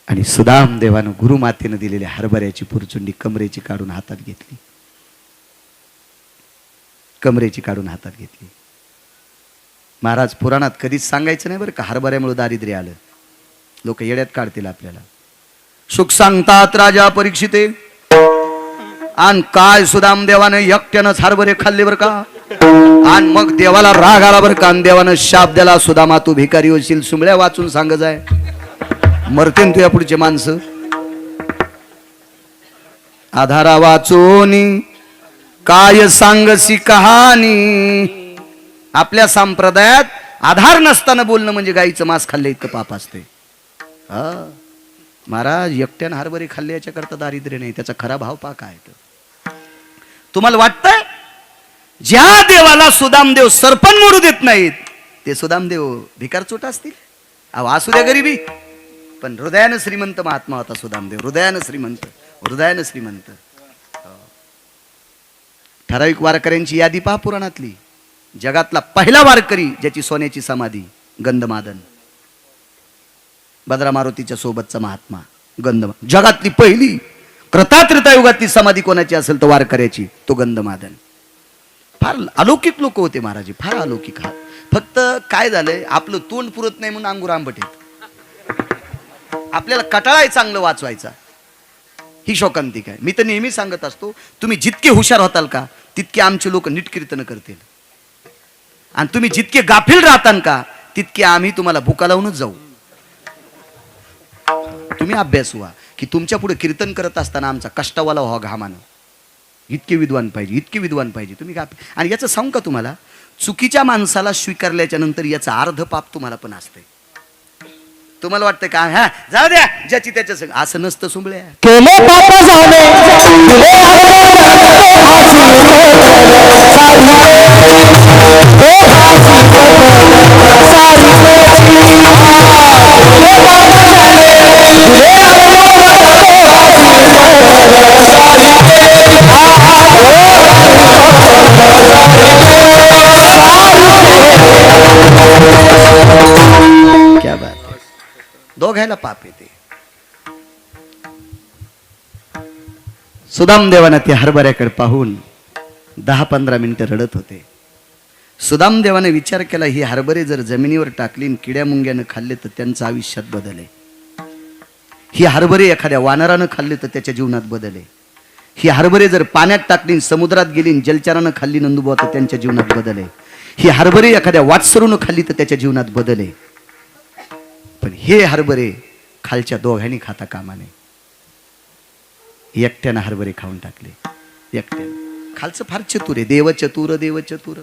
आणि सुदामदेवानं गुरुमातेनं दिलेल्या हरभऱ्याची पुरचुंडी कमरेची काढून हातात घेतली. कमरेची काढून हातात घेतली. महाराज पुराणात कधीच सांगायचं नाही बरं का हरभऱ्यामुळे दारिद्र्य आलं. लोक येड्यात काढतील आपल्याला. सुख सांगतात राजा परीक्षिते, आणि काय सुदामदेवानं एकट्यानंच हरभरे खाल्ले बरं का, आणि मग देवाला राग आला बरं का, आणि देवानं शाप दिला, सुदामा तू भिकारी होशील, सुंबळ्या वाचून सांग जाय, मरतेन तुया पुढचे माणसं. आधारा वाचून काय सांगसी कहाणी. आपल्या संप्रदायात आधार नसताना बोलणं म्हणजे गाईचं मांस खाल्ले इतकं पाप असते. महाराज एकट्यानं हरभरे खाल्ले याच्याकरता दारिद्र्य नाही, त्याचा खरा भाव पा काय. तुम्हाला वाटतंय ज्या देवाला सुदामदेव सरपण मोडू देत नाहीत ते सुदामदेव भिकारचोट असतील? अहो असू द्या गरिबी, पण हृदयानं श्रीमंत महात्मा होता सुदामदेव. हृदयानं श्रीमंत, हृदयानं श्रीमंत. ठराविक वारकऱ्यांची यादी पहा पुराणातली. जगातला पहिला वारकरी ज्याची सोन्याची समाधी गंधमादन, भद्रा मारुतीच्या सोबतचा महात्मा गंधमादन. जगातली पहिली कृतात्रेतायुगातली समाधी कोणाची असेल तर वारकऱ्याची, तो गंधमादन. फार अलौकिक लोक होते महाराज, फार अलौकिक. हा फक्त काय झालंय, आपलं तोंड पुरत नाही म्हणून अंगूर आंबट आहेत. आपल्याला कटाळाय चांगलं वाचवायचा, ही शोकांतिक आहे. मी तर नेहमी सांगत असतो, तुम्ही जितके हुशार होताल का तितके आमचे लोक नीट कीर्तन करतील, आणि तुम्ही जितके गाफील राहताल का तितके आम्ही तुम्हाला भुका लावूनच जाऊ. तुम्ही अभ्यास व्हा की तुमच्या पुढे कीर्तन करत असताना आमचा कष्टावाला व्हा घामानं. इतके विद्वान पाहिजे, इतके विद्वान पाहिजे. तुम्ही गाफील. आणि याचं सांगू का तुम्हाला, चुकीच्या माणसाला स्वीकारल्याच्या नंतर याचं अर्ध पाप तुम्हाला पण असतंय. तुम्हाला वाटतं का हा जाऊ द्या ज्याची त्याच्या संग, असं नसतं सुंबळ्या. केले पाप झाले क्या बात आहे. दोघायला पाप येते. सुदामदेवानं ते हरभऱ्याकडे पाहून 10-15 मिनिटं रडत होते. सुदामदेवाने विचार केला, ही हरभरे जर जमिनीवर टाकली आणि किड्या मुंग्यानं खाल्ले तर त्यांचं आयुष्यात बदल आहे. ही हरभरे एखाद्या वानरानं खाल्ले तर त्याच्या जीवनात बदल आहे. ही हरभरे जर पाण्यात टाकली, समुद्रात गेली, जलचरानं खाल्ली नंदुबा तर त्यांच्या जीवनात बदल आहे. ही हरभरे एखाद्या वाटसरूनं खाल्ली तर त्याच्या जीवनात बदल आहे. पण हे हरभरे खालच्या दोघांनी खाता कामा नये. एकट्यानं हरभरे खाऊन टाकले. एकट्यानं. खालचं फार चतुर आहे. देव चतुर, देव चतुर.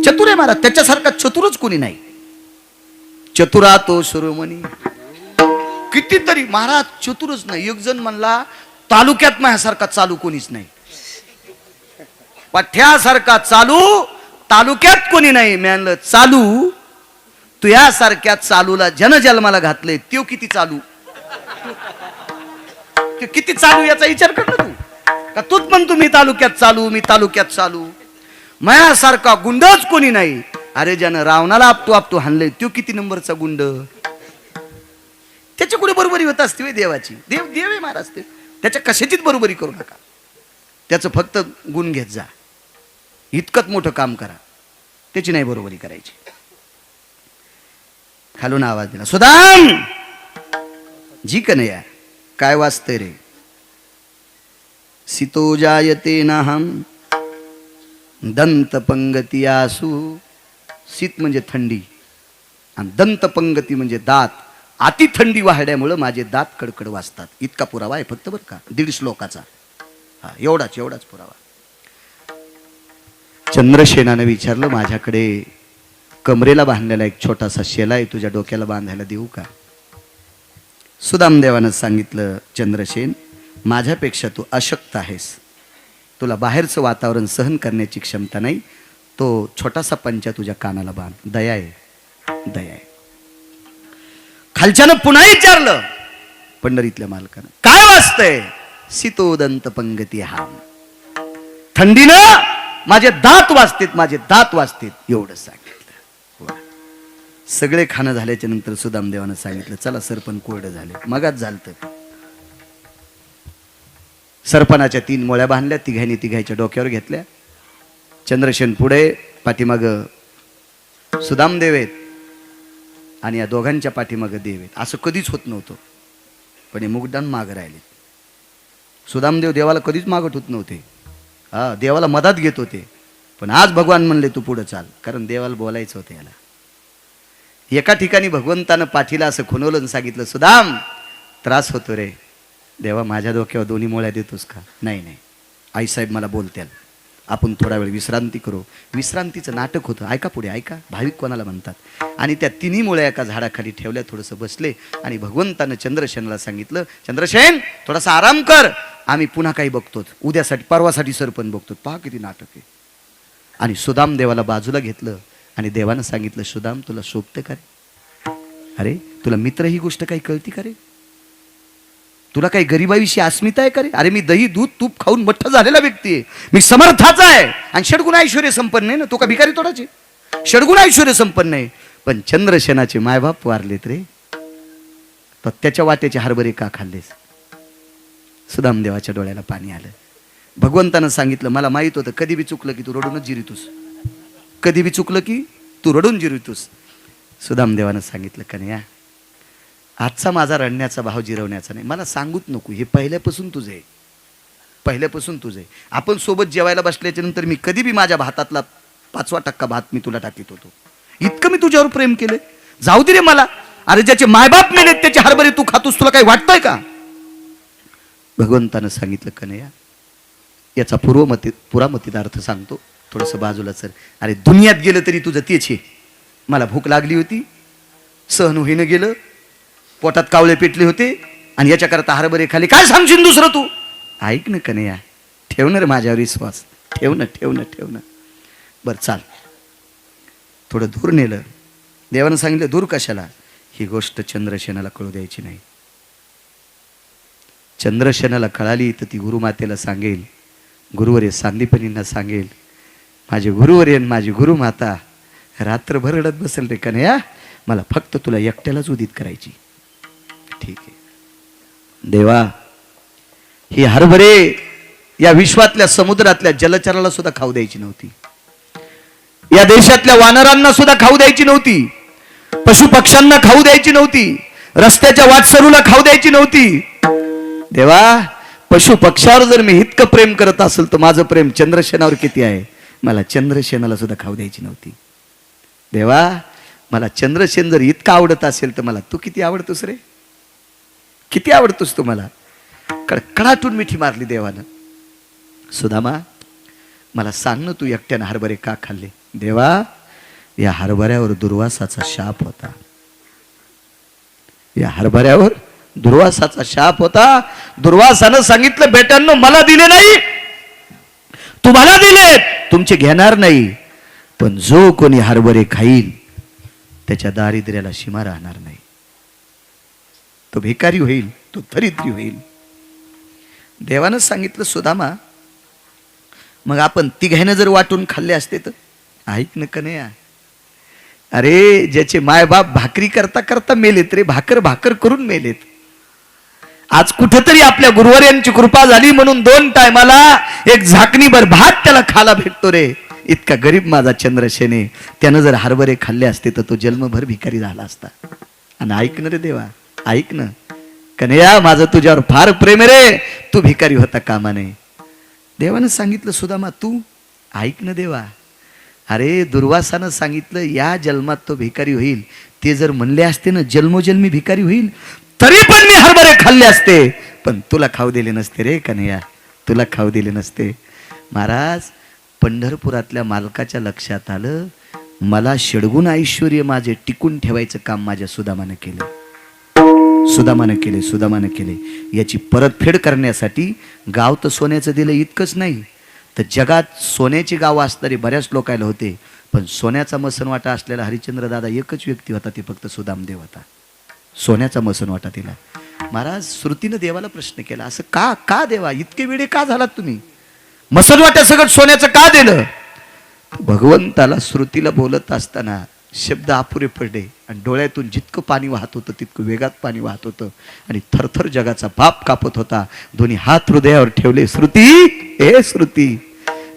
चतुर आहे महाराज, त्याच्यासारखा चतुरच कोणी नाही. चतुरा तो शिरोमणी. कितीतरी महाराज चतुरच नाही. एक जण म्हणला तालुक्यात माझ्यासारखा चालू कोणीच नाही. पठ्यासारखा चालू तालुक्यात कोणी नाही. म्हणलं चालू तू यासारख्या चालूला जनजन्माला घातले, तो किती चालू, तो किती चालू याचा विचार कर ना तू. का तूच पण तुम्ही तालुक्यात चालू, मी तालुक्यात चालू. माझ्यासारखा गुंडच कोणी नाही. अरे ज्यानं रावणाला आपटू आपटू हाणले, तो किती नंबरचा गुंड. त्याच्या कुठे बरोबरी होत असते वे देवाची. देव देव आहे महाराज. ते त्याच्या कशाचीच बरोबरी करू नका. त्याचं फक्त गुण घेत जा. इतकंच मोठं काम करा, त्याची नाही बरोबरी करायची. खालून आवाज दिला, सुदाम जी कन्हैया काय वाचतंय रे. सितो जायते नाहम दंत पंगती आसू. शीत म्हणजे थंडी आणि दंत पंगती म्हणजे दात. अति थंडी वाढल्यामुळं माझे दात कडकड वाजतात. इतका पुरावा आहे फक्त बरं का, 1.5 श्लोकाचा. हा, एवढाच पुरावा. चंद्रसेनाने विचारलं, माझ्याकडे कमरेला बांधलेला एक छोटासा शेला आहे, तुझ्या डोक्याला बांधायला देऊ का? सुदामदेवानं सांगितलं, चंद्रसेन, माझ्यापेक्षा तू अशक्त आहेस, तुला बाहेरचं वातावरण सहन करण्याची क्षमता नाही, तो छोटासा पंचा तुझ्या कानाला बांध. दया आहे, दया आहे. खालच्यानं पुन्हा विचारलं पंढरीतल्या मालकानं, काय वाचतंय? सितोदंत पंगती हाम. थंडीनं माझे दात वाजतेत, माझे दात वाजतेत, एवढं सांगितलं. वा. सगळे खाणं झाल्याच्या नंतर सुदामदेवानं सांगितलं, चला सरपण कोरडं झाले. मगाच झालत. सरपणाच्या 3 मोळ्या बांधल्या, तिघांच्या डोक्यावर घेतल्या. चंद्रसेन पुढे, पाठीमाग सुदामदेव आहेत आणि या दोघांच्या पाठीमाग देव आहेत. असं कधीच होत नव्हतं, पण हे मुगदान मागं राहिले. सुदामदेव देवाला कधीच मागत होत नव्हते. हा, देवाला मदत घेत होते. पण आज भगवान म्हणले तू पुढे चाल, कारण देवाला बोलायचं होतं याला. एका ठिकाणी भगवंतानं पाठीला असं खुणवलं आणि सांगितलं, सुदाम, त्रास होतो रे. देवा, माझ्या डोक्यावर 2 मोळ्या देतोस का? नाही, आईसाहेब मला बोलत्याल, आपण थोडा वेळ विश्रांती करू. विश्रांतीचं नाटक होतं. ऐका पुढे, ऐका. भाविक कोणाला म्हणतात. आणि त्या 3 मोळ्या एका झाडाखाली ठेवल्या, थोडंसं बसले आणि भगवंतानं चंद्रसेनाला सांगितलं, चंद्रसेन, थोडासा आराम कर, आम्ही पुन्हा काही बघतो, उद्यासाठी परवासाठी सरपण बघतो. पहा किती नाटक आहे. आणि सुदाम देवाला बाजूला घेतलं आणि देवानं सांगितलं, सुदाम, तुला शोभतं का रे? अरे, तुला मित्र ही गोष्ट काही कळती का रे? तुला काही गरिबाविषयी अस्मिता आहे का रे? अरे, मी दही दूध तूप खाऊन मठ्ठ झालेला व्यक्ती आहे, मी समर्थाचा आहे आणि षडगुण ऐश्वर्य संपन्न आहे ना. तो का भिकारी तोडाचे? षडगुण ऐश्वर्य संपन्न आहे. पण चंद्रसेनाचे मायबाप वारलेत रे, तर त्याच्या वाट्याचे हरभरे का खाल्लेस? सुदामदेवाच्या डोळ्याला पाणी आलं. भगवंतानं सांगितलं, मला माहित होतं कधी बी चुकलं की तू रडूनच जिरितोस, कधी बी चुकलं की तू रडून जिरितोस. सुदामदेवानं सांगितलं, कन्या, आजचा माझा रडण्याचा भाव जिरवण्याचा नाही, मला सांगूच नको, हे पहिल्यापासून तुझं आहे, पहिल्यापासून तुझं आहे. आपण सोबत जेवायला बसल्याच्या नंतर मी कधी बी माझ्या भातातला 5% भात मी तुला टाकीत होतो. इतकं मी तुझ्यावर प्रेम केले. जाऊ दे रे मला. अरे, ज्याचे मायबाप मेलेत त्याचे हरभरे तू खातोस, तुला काही वाटतंय का? भगवंतानं सांगितलं, कन्या, याचा पुरामतीचा अर्थ सांगतो, थोडंसं बाजूला सर. अरे, दुनियात गेलं तरी तुझं तेच आहे. मला भूक लागली होती, सहन होईनं गेलं, पोटात कावळे पेटले होते आणि याच्याकरता हरभरे खाली. काय सांगशील दुसरं तू? ऐक ना कन्या, ठेव ना रे माझ्यावर विश्वास, ठेव ना. बरं चाल. थोडं दूर नेलं. देवानं सांगितलं, दूर कशाला? ही गोष्ट चंद्रसेनाला कळू द्यायची नाही. चंद्रसेनाला कळाली तर ती गुरुमातेला सांगेल, गुरुवर्य सांदीपनींना सांगेल, माझे गुरुवर्य माझी गुरुमाता रात्रभर रडत बसेल रे कन्या, मला फक्त तुला एकट्यालाच उदित करायची. ठीक आहे देवा. ही हरभरे या विश्वातल्या समुद्रातल्या जलचराला सुद्धा खाऊ द्यायची नव्हती, या देशातल्या वानरांना सुद्धा खाऊ द्यायची नव्हती, पशु पक्ष्यांना खाऊ द्यायची नव्हती, रस्त्याच्या वाटसरूला खाऊ द्यायची नव्हती. देवा, पशु पक्ष्यावर जर मी इतकं प्रेम करत असेल तर माझं प्रेम चंद्रसेनावर किती आहे? मला चंद्रसेनाला सुद्धा खाऊ द्यायची नव्हती. देवा, मला चंद्रसेन जर इतकं आवडत असेल तर मला तू किती आवडतोस रे? किती आवडतोस तू मला? कडकडाटून मिठी मारली देवानं. सुदामा, मला सांग ना, तू एकट्यानं हरभरे का खाल्ले? देवा, या हरभऱ्यावर दुर्वासाचा शाप होता, या हरभऱ्यावर दुर्वासाचा शाप होता. दुर्वासानं सांगितलं, बेटांनो, मला दिले नाही, तुम्हाला दिले, तुमचे घेणार नाही, पण जो कोणी हरभरे खाईल त्याच्या दारिद्र्याला सीमा राहणार नाही, तो भिकारी होईल, तो दरिद्री होईल. देवानं सांगितलं, सुदामा, मग आपण तिघांना जर वाटून खाल्ले असते तर? ऐक न कन्या, अरे, ज्याचे मायबाप भाकरी करता करता मेलेत रे, भाकर करून मेलेत. आज कुठेतरी आपल्या गुरुवर्यांची कृपा झाली म्हणून 2 टायमाला एक झाकणीभर भात त्याला खायला भेटतो रे. इतका गरीब माझा चंद्रसेन आहे, त्यानं जर हरभरे खाल्ले असते तर तो जन्मभर भिकारी झाला असता. आणि ऐक ना रे देवा, ऐक ना कन्हैया, माझं तुझ्यावर फार प्रेम आहे रे, तू भिकारी होता कामा नये. देवानं सांगितलं, सुदामा, तू ऐक ना देवा, अरे दुर्वासानं सांगितलं या जन्मात तो भिकारी होईल. ते जर म्हणले असते ना जन्मोजन्मी भिकारी होईल, तरी पण मी हरभरे खाल्ले असते, पण तुला खाऊ दिले नसते रे कन्हैया, तुला खाऊ दिले नसते. महाराज पंढरपुरातल्या मालकाच्या लक्षात आलं, मला षडगुण ऐश्वर्य माझे टिकून ठेवायचं काम माझ्या सुदामानं केलं. सुदामानं केले. याची परतफेड करण्यासाठी गाव तर सोन्याचं दिलं इतकंच नाही, तर जगात सोन्याची गावं असणारे बऱ्याच लोकायला होते, पण सोन्याचा मसनवाटा असलेला हरिश्चंद्र दादा एकच व्यक्ती होता, ते फक्त सुदामदेव होता. सोन्याचा मसनवाटा दिला. महाराज श्रुतीनं देवाला प्रश्न केला, असं का का देवा, इतके वेळे का झालात तुम्ही, मसनवाट्या सगळं सोन्याचं का दिलं. भगवंताला श्रुतीला बोलत असताना शब्द अपुरे पडले आणि डोळ्यातून जितकं पाणी वाहत होतं तितकं वेगात पाणी वाहत होतं आणि थरथर जगाचा बाप कापत होता. दोन्ही हात हृदयावर ठेवले, श्रुती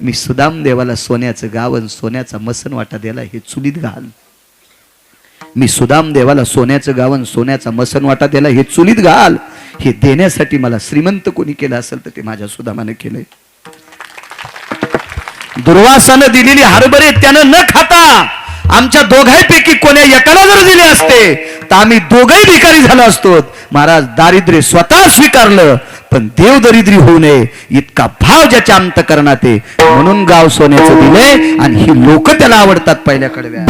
मी सुदाम देवाला सोन्याचं गावन सोन्याचा मसनवाटा दिला, हे चुलीत घाल. मी सुदाम देवाला सोन्याचं गावन सोन्याचा मसनवाटा दिला, हे चुलीत घाल. हे देण्यासाठी मला श्रीमंत कोणी केलं असेल तर ते माझ्या सुदामाने केलंय. दुर्वासानं दिलेली हरभरे त्यानं न खाता आमच्या दोघांपैकी कोण्या एकाला जर दिले असते तर आम्ही दोघही भिकारी झालो असतो. महाराज दारिद्र्य स्वतः स्वीकारलं, पण देव दरिद्री होऊ नये इतका भाव ज्याच्या अंतकरणात आहे, म्हणून गाव सोन्याचं दिले आणि ही लोक त्याला आवडतात. पहिल्या कडव्या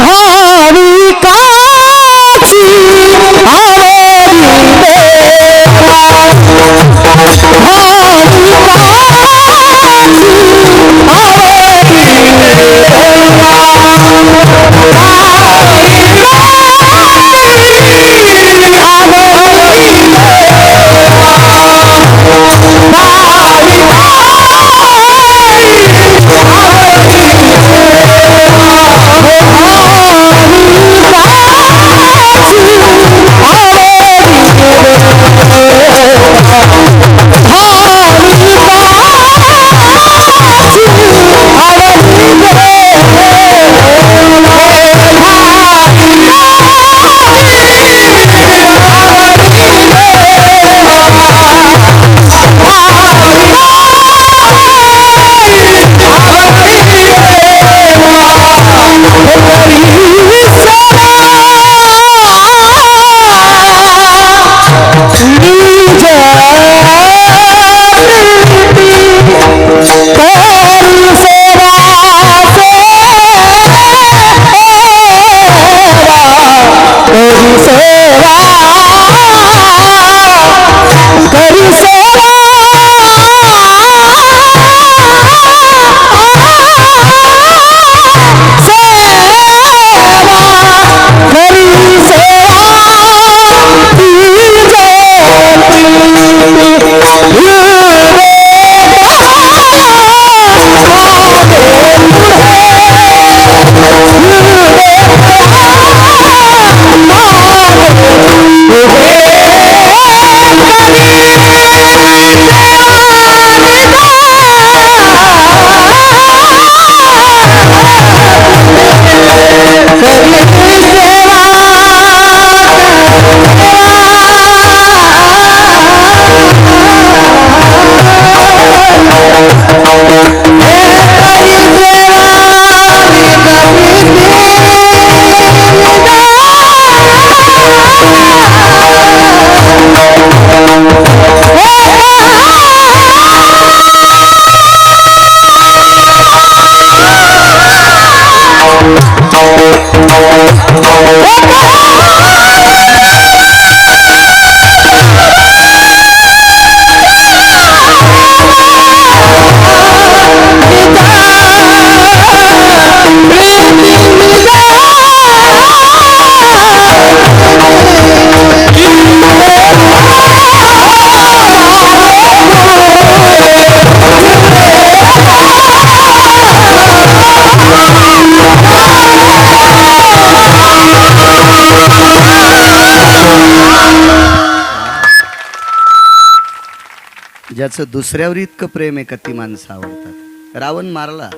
ज्याचं दुसऱ्यावर इतकं प्रेम आहे का ती माणसं आवडतात. रावण मारला